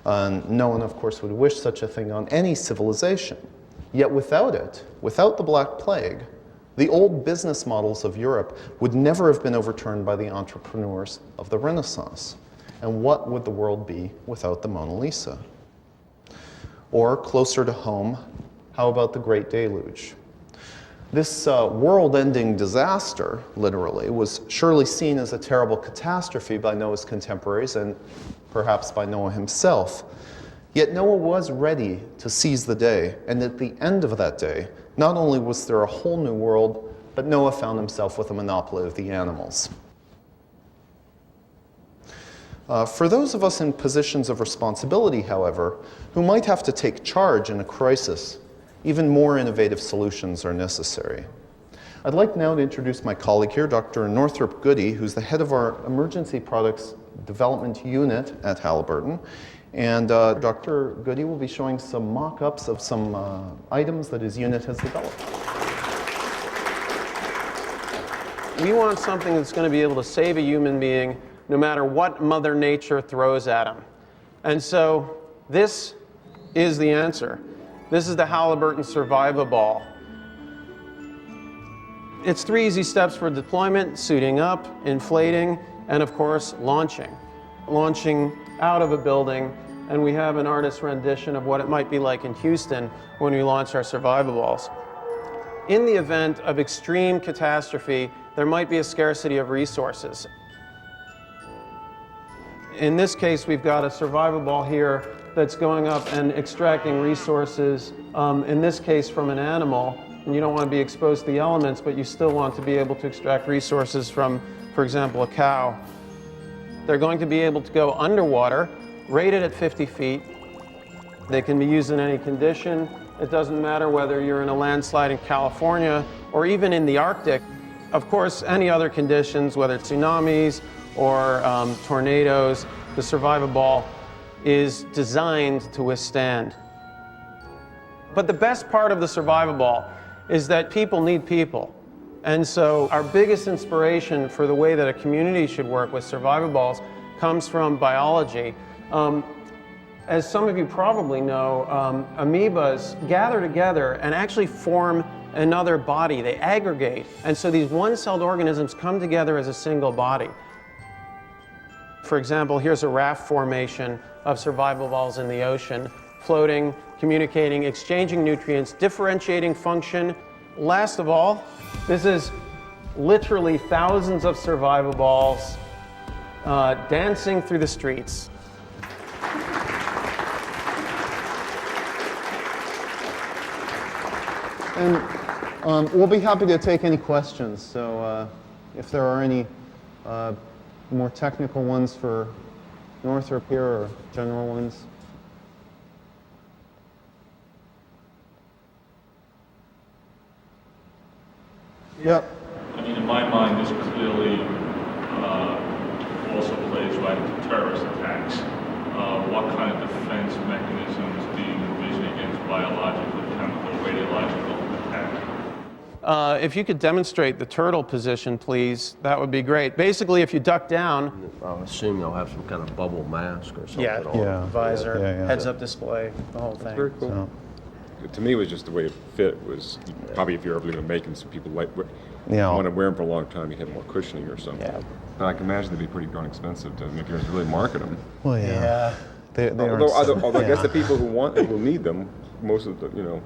No one, of course, would wish such a thing on any civilization. Yet without it, without the Black Plague, the old business models of Europe would never have been overturned by the entrepreneurs of the Renaissance. And what would the world be without the Mona Lisa? Or, closer to home, how about the Great Deluge? This world-ending disaster, literally, was surely seen as a terrible catastrophe by Noah's contemporaries and perhaps by Noah himself. Yet Noah was ready to seize the day, and at the end of that day, not only was there a whole new world, but Noah found himself with a monopoly of the animals. For those of us in positions of responsibility, however, who might have to take charge in a crisis, even more innovative solutions are necessary. I'd like now to introduce my colleague here, Dr. Northrop Goody, who's the head of our Emergency Products Development Unit at Halliburton. And Dr. Goody will be showing some mock-ups of some items that his unit has developed. We want something that's going to be able to save a human being no matter what Mother Nature throws at him. And so this is the answer. This is the Halliburton Survivaball. It's 3 easy steps for deployment: suiting up, inflating, and of course, launching. Launching out of a building, and we have an artist's rendition of what it might be like in Houston when we launch our Survivaballs. In the event of extreme catastrophe, there might be a scarcity of resources. In this case, we've got a Survivaball here that's going up and extracting resources, in this case from an animal. And you don't want to be exposed to the elements, but you still want to be able to extract resources from, for example, a cow. They're going to be able to go underwater, rated at 50 feet. They can be used in any condition. It doesn't matter whether you're in a landslide in California or even in the Arctic. Of course, any other conditions, whether it's tsunamis or tornadoes, the Survivaball is designed to withstand. But the best part of the Survivaball is that people need people. And so our biggest inspiration for the way that a community should work with Survivaballs comes from biology. As some of you probably know, amoebas gather together and actually form another body. They aggregate. And so these one-celled organisms come together as a single body. For example, here's a raft formation of Survivaballs in the ocean, floating, communicating, exchanging nutrients, differentiating function. Last of all, this is literally thousands of Survivaballs dancing through the streets. And we'll be happy to take any questions. So if there are any more technical ones for Northrop here or general ones. Yep. I mean, in my mind, this clearly also plays right into terrorist attacks. What kind of defense mechanisms do you envision against biological, chemical, radiological attack? If you could demonstrate the turtle position, please, that would be great. Basically, if you duck down... I assume they'll have some kind of bubble mask or something. Yeah, visor, heads-up display, the whole thing. Very cool. So. To me, it was just the way it fit was probably if you're ever going to make them so people want to wear them for a long time, you have more cushioning or something. Yeah. But I can imagine they'd be pretty darn expensive to if you're going to really market them. Well, yeah. Although I guess the people who will need them, most of the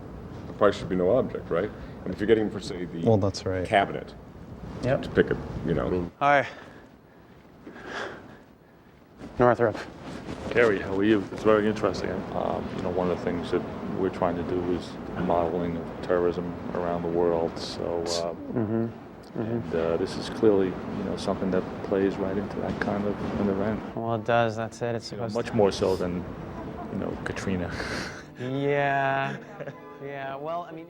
price should be no object, right? And if you're getting them for, say, the that's right. cabinet, to pick a, Hi. Northrop. Gary, how are you? It's very interesting. One of the things that we're trying to do is modeling of terrorism around the world. So, and this is clearly, something that plays right into that kind of an event. Well, it does. That's it. It's supposed much more so than, Katrina. Yeah. Yeah. Well, I mean,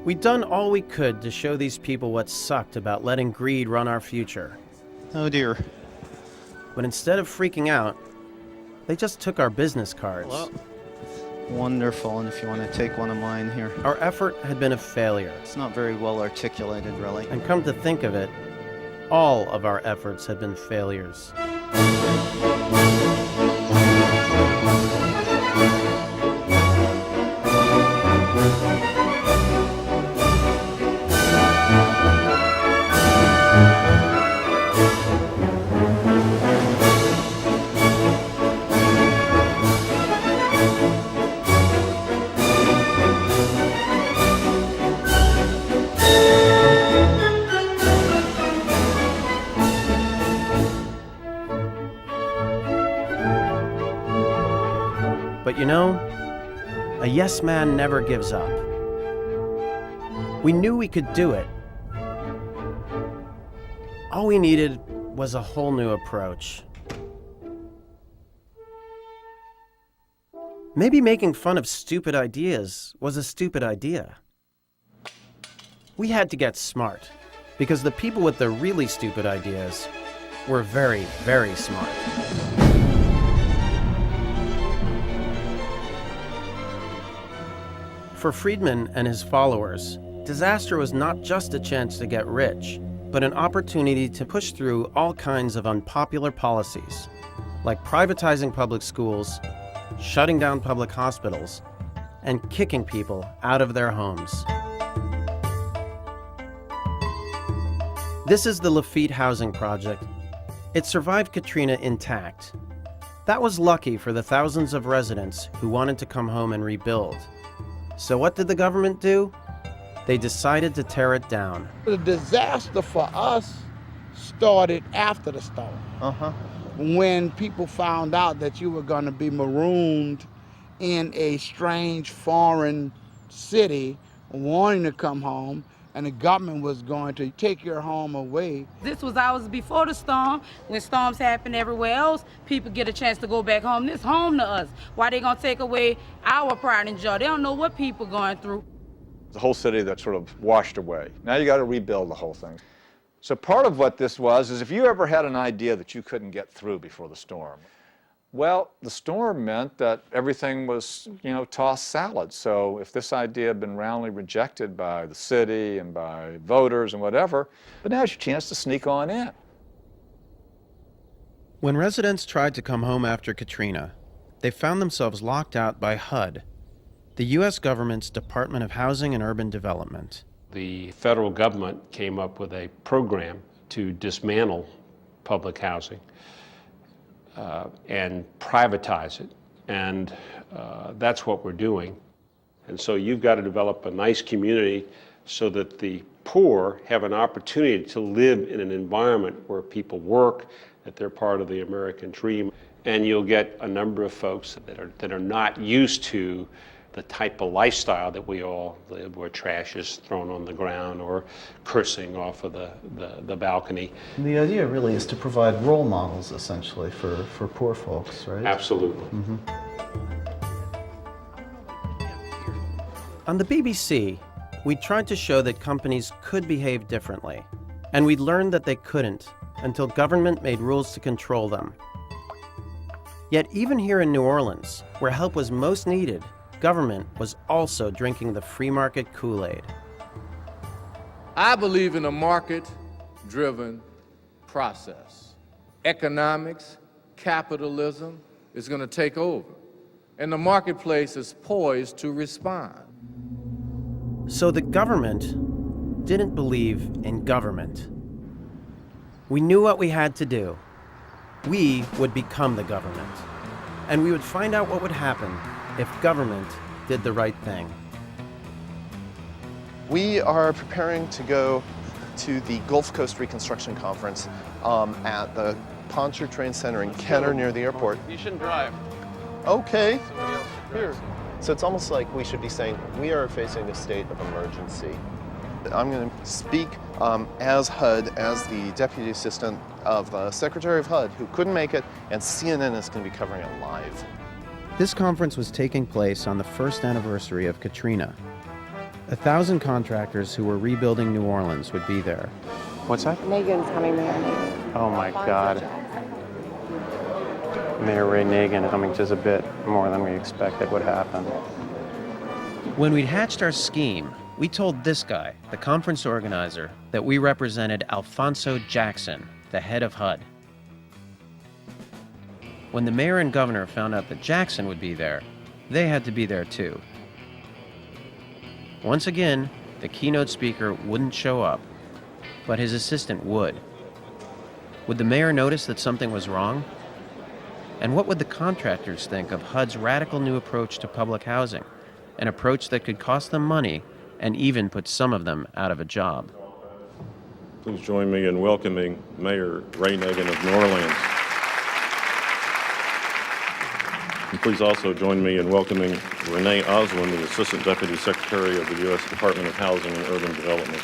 We'd done all we could to show these people what sucked about letting greed run our future. Oh dear. But instead of freaking out, they just took our business cards. Well, wonderful, and if you want to take one of mine here. Our effort had been a failure. It's not very well articulated, really. And come to think of it, all of our efforts had been failures. But a yes man never gives up. We knew we could do it. All we needed was a whole new approach. Maybe making fun of stupid ideas was a stupid idea. We had to get smart, because the people with the really stupid ideas were very, very smart. For Friedman and his followers, disaster was not just a chance to get rich, but an opportunity to push through all kinds of unpopular policies, like privatizing public schools, shutting down public hospitals, and kicking people out of their homes. This is the Lafitte Housing Project. It survived Katrina intact. That was lucky for the thousands of residents who wanted to come home and rebuild. So what did the government do? They decided to tear it down. The disaster for us started after the storm. When people found out that you were going to be marooned in a strange foreign city, wanting to come home, and the government was going to take your home away. This was hours before the storm. When storms happen everywhere else, people get a chance to go back home. This home to us. Why they gonna take away our pride and joy? They don't know what people going through. The whole city that sort of washed away. Now you got to rebuild the whole thing. So part of what this was is if you ever had an idea that you couldn't get through before the storm, well, the storm meant that everything was, tossed salad. So if this idea had been roundly rejected by the city and by voters and whatever, but now's your chance to sneak on in. When residents tried to come home after Katrina, they found themselves locked out by HUD, the U.S. government's Department of Housing and Urban Development. The federal government came up with a program to dismantle public housing and privatize it, and that's what we're doing. And so you've got to develop a nice community so that the poor have an opportunity to live in an environment where people work, that they're part of the American dream, and you'll get a number of folks that are not used to the type of lifestyle that we all live, where trash is thrown on the ground or cursing off of the balcony. And the idea really is to provide role models, essentially, for poor folks, right? Absolutely. On the BBC, we tried to show that companies could behave differently, and we learned that they couldn't until government made rules to control them. Yet even here in New Orleans, where help was most needed, government was also drinking the free market Kool-Aid. I believe in a market-driven process. Economics, capitalism is going to take over, and the marketplace is poised to respond. So the government didn't believe in government. We knew what we had to do. We would become the government, and we would find out what would happen if government did the right thing. We are preparing to go to the Gulf Coast Reconstruction Conference at the Pontchartrain Center in Kenner near the airport. You shouldn't drive. Okay. Here. So it's almost like we should be saying, we are facing a state of emergency. I'm going to speak as HUD, as the Deputy Assistant of the Secretary of HUD, who couldn't make it, and CNN is going to be covering it live. This conference was taking place on the first anniversary of Katrina. 1,000 contractors who were rebuilding New Orleans would be there. What's that? Nagin's coming, Mayor Nagin. Oh my God. Mayor Ray Nagin coming just a bit more than we expected would happen. When we'd hatched our scheme, we told this guy, the conference organizer, that we represented Alphonso Jackson, the head of HUD. When the mayor and governor found out that Jackson would be there, they had to be there too. Once again, the keynote speaker wouldn't show up, but his assistant would. Would the mayor notice that something was wrong? And what would the contractors think of HUD's radical new approach to public housing, an approach that could cost them money and even put some of them out of a job? Please join me in welcoming Mayor Ray Nagin of New Orleans. And please also join me in welcoming Renee Oswin, the Assistant Deputy Secretary of the U.S. Department of Housing and Urban Development.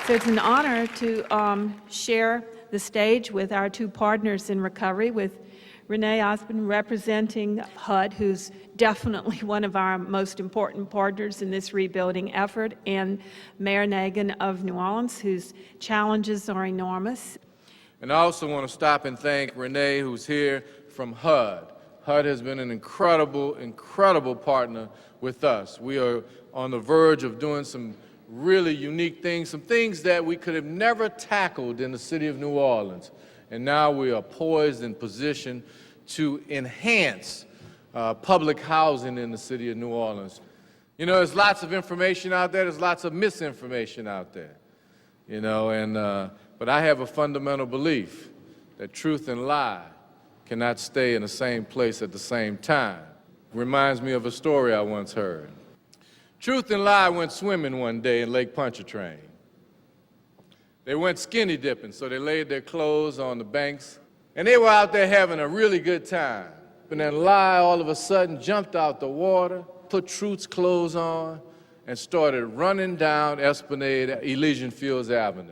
So it's an honor to share the stage with our two partners in recovery, with Renee Oswin representing HUD, who's definitely one of our most important partners in this rebuilding effort, and Mayor Nagin of New Orleans, whose challenges are enormous. And I also want to stop and thank Renee, who's here from HUD. HUD has been an incredible, incredible partner with us. We are on the verge of doing some really unique things, some things that we could have never tackled in the city of New Orleans. And now we are poised and positioned to enhance public housing in the city of New Orleans. You know, there's lots of information out there, there's lots of misinformation out there, you know, but I have a fundamental belief that truth and lie cannot stay in the same place at the same time. Reminds me of a story I once heard. Truth and lie went swimming one day in Lake Pontchartrain. They went skinny dipping, so they laid their clothes on the banks, and they were out there having a really good time. But then lie all of a sudden jumped out the water, put Truth's clothes on, and started running down Esplanade, Elysian Fields Avenue.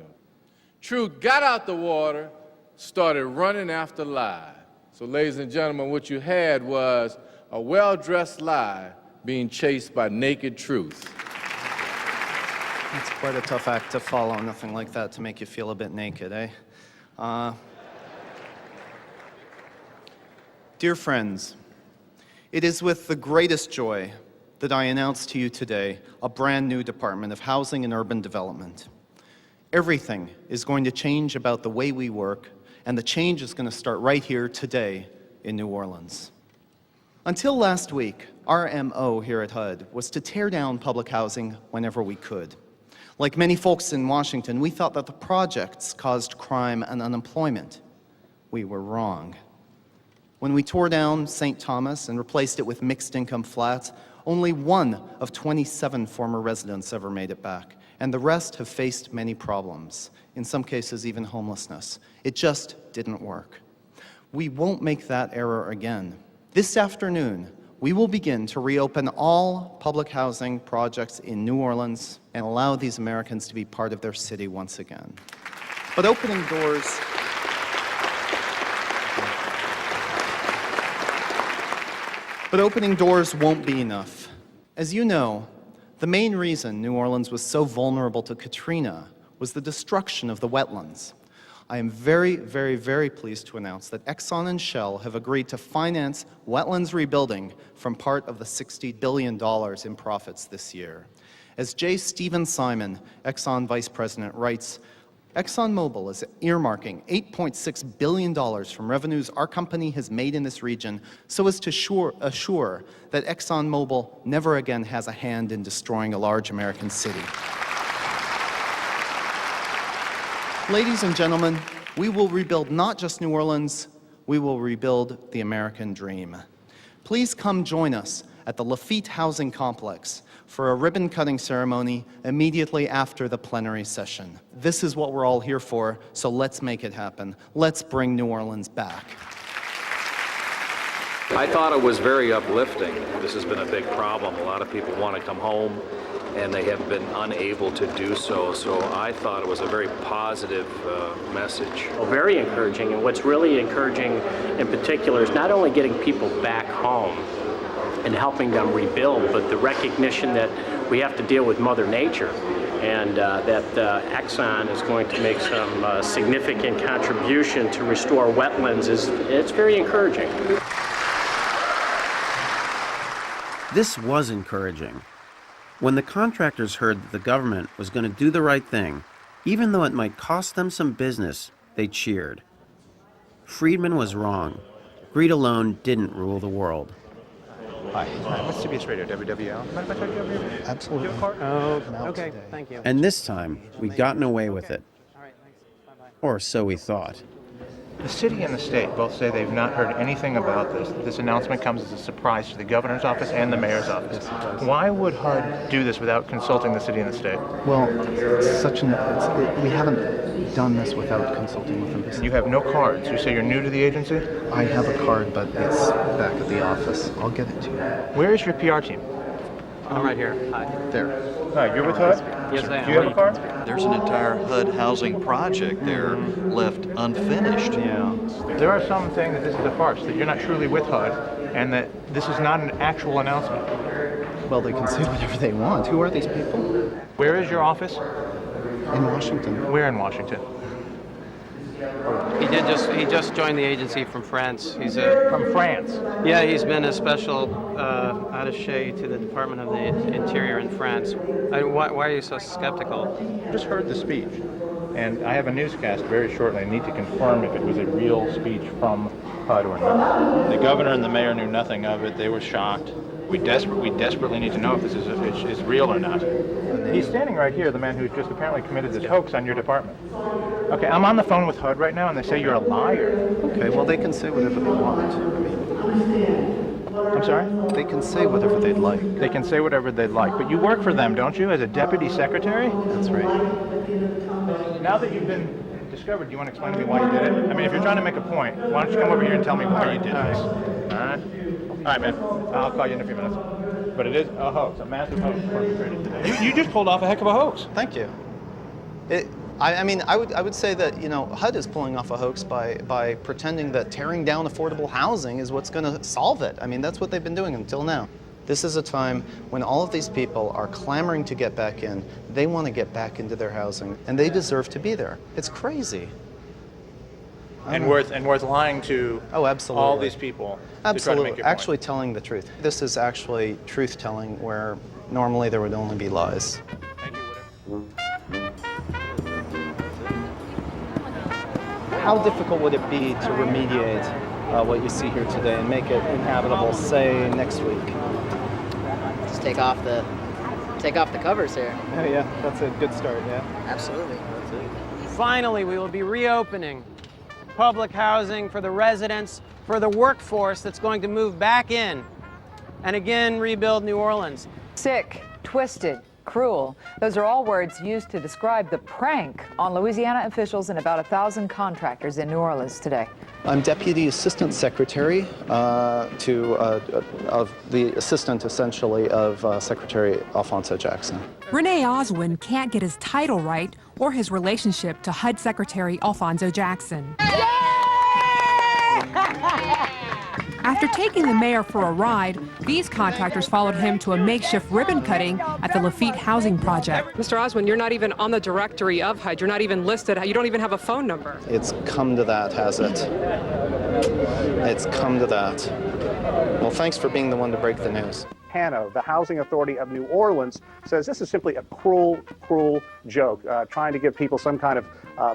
Truth got out the water, started running after lie. So ladies and gentlemen, what you had was a well-dressed lie being chased by naked truth. It's quite a tough act to follow, nothing like that to make you feel a bit naked, eh? Dear friends, it is with the greatest joy that I announce to you today a brand new Department of Housing and Urban Development. Everything is going to change about the way we work, and the change is going to start right here today in New Orleans. Until last week, our MO here at HUD was to tear down public housing whenever we could. Like many folks in Washington, we thought that the projects caused crime and unemployment. We were wrong. When we tore down St. Thomas and replaced it with mixed-income flats, only one of 27 former residents ever made it back, and the rest have faced many problems, in some cases even homelessness. It just didn't work. We won't make that error again. This afternoon, we will begin to reopen all public housing projects in New Orleans and allow these Americans to be part of their city once again. But opening doors won't be enough. As you know, the main reason New Orleans was so vulnerable to Katrina was the destruction of the wetlands. I am very, very, very pleased to announce that Exxon and Shell have agreed to finance wetlands rebuilding from part of the $60 billion in profits this year. As J. Stephen Simon, Exxon Vice President, writes, ExxonMobil is earmarking $8.6 billion from revenues our company has made in this region so as to assure that ExxonMobil never again has a hand in destroying a large American city. Ladies and gentlemen, we will rebuild not just New Orleans, we will rebuild the American dream. Please come join us at the Lafitte Housing Complex for a ribbon-cutting ceremony immediately after the plenary session. This is what we're all here for, so let's make it happen. Let's bring New Orleans back. I thought it was very uplifting. This has been a big problem. A lot of people want to come home, and they have been unable to do so. So I thought it was a very positive message. Well, very encouraging, and what's really encouraging in particular is not only getting people back home and helping them rebuild, but the recognition that we have to deal with Mother Nature, and that Exxon is going to make some significant contribution to restore wetlands. It's very encouraging. This was encouraging. When the contractors heard that the government was going to do the right thing, even though it might cost them some business, they cheered. Friedman was wrong. Greed alone didn't rule the world. Hi, what's CBS Radio, WWL? Mind if I talk to you over here? Absolutely. Do you have a card? Okay, thank you. And this time, we'd gotten away with it. Or so we thought. The city and the state both say they've not heard anything about this. This announcement comes as a surprise to the governor's office and the mayor's office. Why would HUD do this without consulting the city and the state? Well, we haven't done this without consulting with them. You have no cards. You say you're new to the agency? I have a card, but it's back at the office. I'll get it to you. Where is your PR team? I'm right here. Hi. There. Hi, you're with HUD? Yes, I am. Do you have a card? There's an entire HUD housing project there left unfinished. Yeah. There are some saying that this is a farce, that you're not truly with HUD, and that this is not an actual announcement. Well, they can say whatever they want. Who are these people? Where is your office? In Washington. Where in Washington? He just joined the agency from France. He's from France? Yeah, he's been a special attaché to the Department of the Interior in France. Why are you so skeptical? I just heard the speech, and I have a newscast very shortly. I need to confirm if it was a real speech from HUD or not. The governor and the mayor knew nothing of it. They were shocked. We desperately need to know if this is real or not. He's standing right here, the man who's just apparently committed this hoax on your department. Okay, I'm on the phone with HUD right now, and they say you're a liar. Okay, well, they can say whatever they want. I'm sorry? They can say whatever they'd like. They can say whatever they'd like, but you work for them, don't you, as a deputy secretary? That's right. Now that you've been discovered, do you want to explain to me why you did it? I mean, if you're trying to make a point, why don't you come over here and tell me why you did this? All right? All right, man. I'll call you in a few minutes. But it is a hoax, a massive hoax perpetrated today. You just pulled off a heck of a hoax. Thank you. I mean, I would say that, you know, HUD is pulling off a hoax by pretending that tearing down affordable housing is what's going to solve it. I mean, that's what they've been doing until now. This is a time when all of these people are clamoring to get back in. They want to get back into their housing, and they deserve to be there. It's crazy. And worth lying to absolutely. all these people. Absolutely. To try to make your point. Actually telling the truth. This is actually truth-telling where normally there would only be lies. Thank you. How difficult would it be to remediate what you see here today and make it inhabitable, say, next week? Just take off the covers here. Oh yeah, that's a good start, yeah. Absolutely. Finally, we will be reopening public housing for the residents, for the workforce that's going to move back in and again rebuild New Orleans. Sick, twisted, cruel. Those are all words used to describe the prank on Louisiana officials and about 1,000 contractors in New Orleans today. I'm Deputy Assistant Secretary of the assistant, essentially, of Secretary Alphonso Jackson. Renee Oswin can't get his title right or his relationship to HUD Secretary Alphonso Jackson. After taking the mayor for a ride, these contractors followed him to a makeshift ribbon cutting at the Lafitte Housing Project. Mr. Oswin, you're not even on the directory of HUD. You're not even listed. You don't even have a phone number. It's come to that, has it? It's come to that. Well, thanks for being the one to break the news. Hano, the Housing Authority of New Orleans, says this is simply a cruel, cruel joke, trying to give people some kind of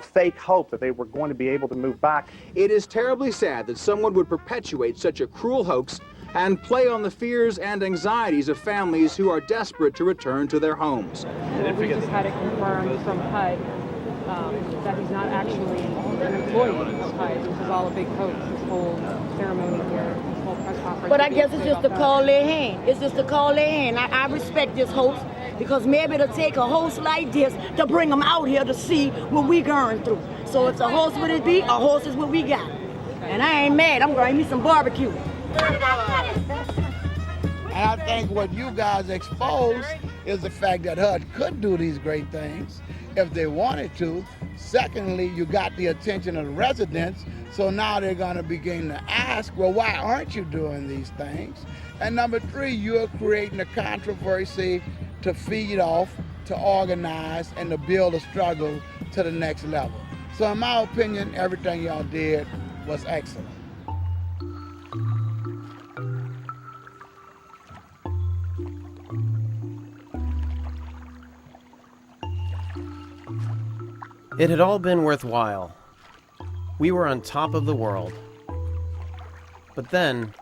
fake hope that they were going to be able to move back. It is terribly sad that someone would perpetuate such a cruel hoax and play on the fears and anxieties of families who are desperate to return to their homes. We just had it confirmed from HUD that he's not actually an employee of HUD, which is all a big hoax, this whole ceremony here, this whole press conference. But I guess it's just to call their hand. It's just to call their hand. I respect this host because maybe it'll take a host like this to bring them out here to see what we going through. So if a host would it be, a host is what we got. And I ain't mad. I'm going to eat me some barbecue. And I think what you guys exposed is the fact that HUD could do these great things if they wanted to. Secondly, you got the attention of the residents, so now they're going to begin to ask, well, why aren't you doing these things? And number three, you're creating a controversy to feed off, to organize, and to build a struggle to the next level. So in my opinion, everything y'all did was excellent. It had all been worthwhile. We were on top of the world. But then,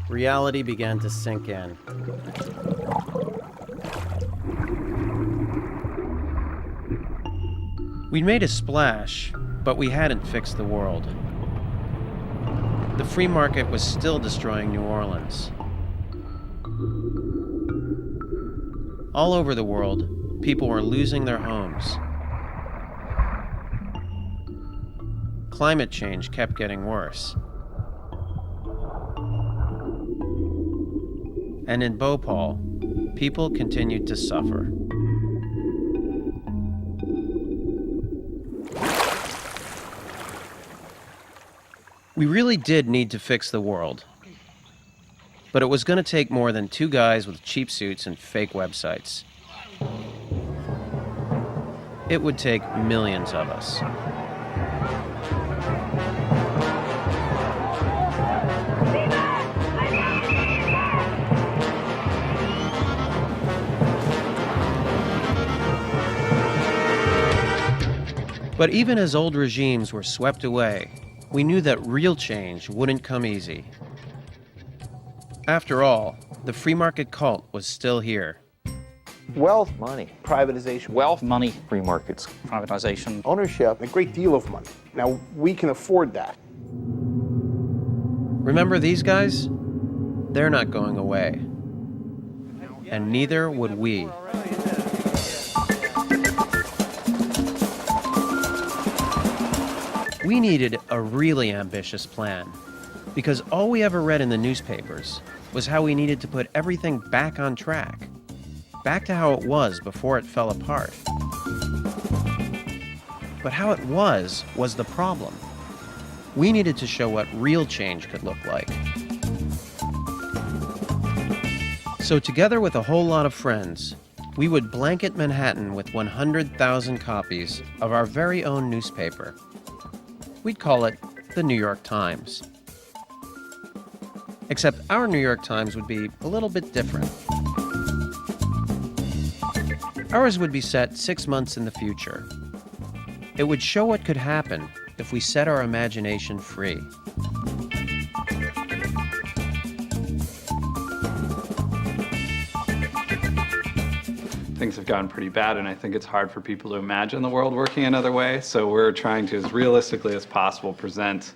reality began to sink in. We'd made a splash, but we hadn't fixed the world. The free market was still destroying New Orleans. All over the world, people were losing their homes. Climate change kept getting worse. And in Bhopal, people continued to suffer. We really did need to fix the world. But it was going to take more than two guys with cheap suits and fake websites. It would take millions of us. But even as old regimes were swept away, we knew that real change wouldn't come easy. After all, the free market cult was still here. Wealth, money, privatization. Wealth, money, free markets, privatization, Ownership, a great deal of money. Now, we can afford that. Remember these guys? They're not going away. And neither would we. We needed a really ambitious plan, because all we ever read in the newspapers was how we needed to put everything back on track, back to how it was before it fell apart. But how it was the problem. We needed to show what real change could look like. So together with a whole lot of friends, we would blanket Manhattan with 100,000 copies of our very own newspaper. We'd call it the New York Times. Except our New York Times would be a little bit different. Ours would be set 6 months in the future. It would show what could happen if we set our imagination free. Things have gotten pretty bad, and I think it's hard for people to imagine the world working another way. So we're trying to, as realistically as possible, present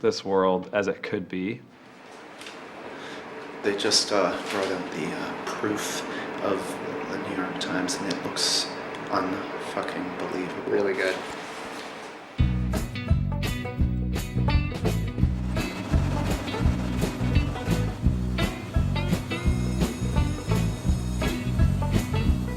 this world as it could be. They just brought out the proof of the New York Times, and it looks unfucking believable. Really good.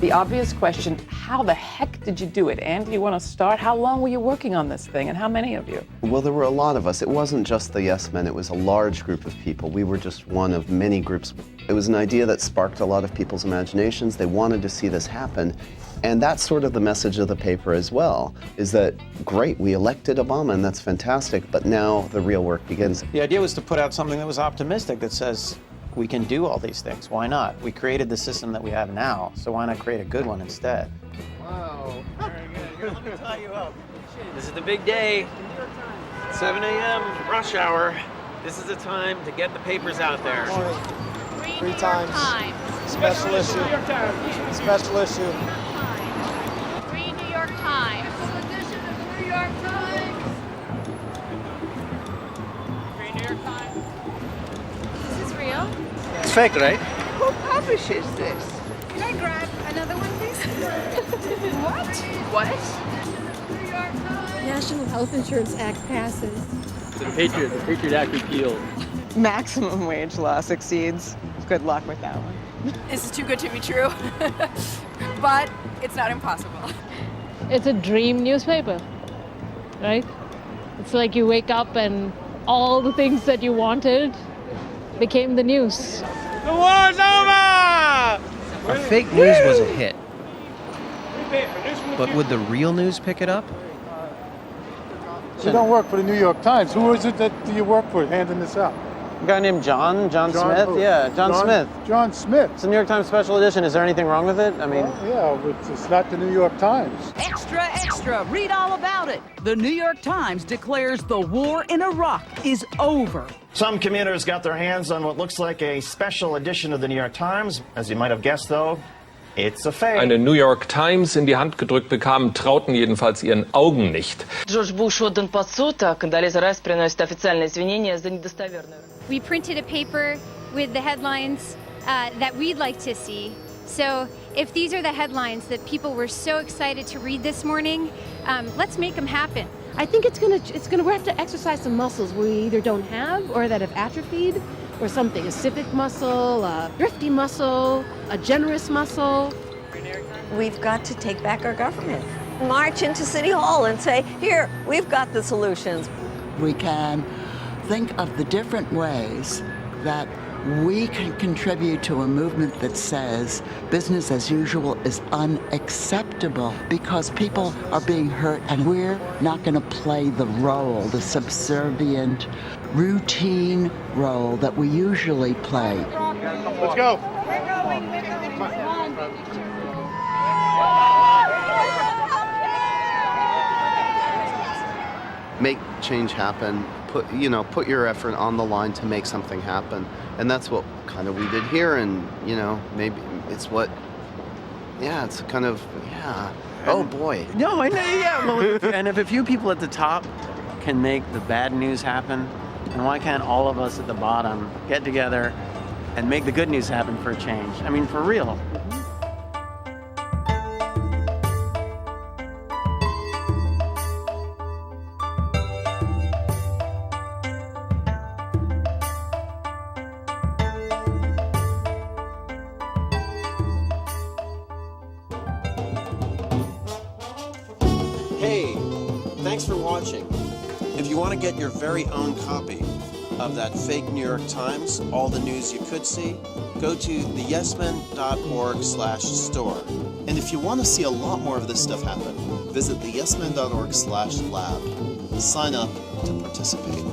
The obvious question, how the heck did you do it? Andy, you want to start? How long were you working on this thing, and how many of you? Well, there were a lot of us. It wasn't just the Yes Men, it was a large group of people. We were just one of many groups. It was an idea that sparked a lot of people's imaginations. They wanted to see this happen. And that's sort of the message of the paper as well, is that, great, we elected Obama, and that's fantastic, but now the real work begins. The idea was to put out something that was optimistic, that says, we can do all these things. Why not? We created the system that we have now, so why not create a good one instead? Wow, very good. Here, let me tie you up. This is the big day. 7 a.m. rush hour. This is the time to get the papers out there. Three times. Special issue. Special issue. New York Times. It's fake, right? Who publishes this? Can I grab another one, please? What? National Health Insurance Act passes. The Patriot Act repealed. Maximum wage law succeeds. Good luck with that one. This is too good to be true, but it's not impossible. It's a dream newspaper, right? It's like you wake up and all the things that you wanted became the news. The war's over! Our fake news was a hit. But would the real news pick it up? You don't work for the New York Times. Who is it that you work for handing this out? A guy named John Smith? who? Yeah, John Smith. John Smith. It's a New York Times special edition. Is there anything wrong with it? I mean... Well, yeah, it's not the New York Times. Extra, extra, read all about it. The New York Times declares the war in Iraq is over. Some commuters got their hands on what looks like a special edition of the New York Times. As you might have guessed, though, it's a fake. Eine New York Times in die Hand gedrückt bekamen, trauten jedenfalls ihren Augen nicht. Джордж Буш отдан под суд, а Кондолиза Райс приносит официальные извинения за недостоверную. We printed a paper with the headlines that we'd like to see. So if these are the headlines that people were so excited to read this morning, let's make them happen. I think we have to exercise some muscles we either don't have or that have atrophied or something. A civic muscle, a thrifty muscle, a generous muscle. We've got to take back our government. March into City Hall and say, here, we've got the solutions. We can think of the different ways that we can contribute to a movement that says business as usual is unacceptable because people are being hurt and we're not going to play the role, the subservient, routine role that we usually play. Let's go. Make change happen. Put your effort on the line to make something happen. And that's what kind of we did here. And, maybe it's what, it's kind of, oh boy. No, I know, yeah. And if a few people at the top can make the bad news happen, then why can't all of us at the bottom get together and make the good news happen for a change? I mean, for real. Hey, thanks for watching. If you want to get your very own copy of that fake New York Times, all the news you could see, go to theyesmen.org/store. And if you want to see a lot more of this stuff happen, visit theyesmen.org/lab. Sign up to participate.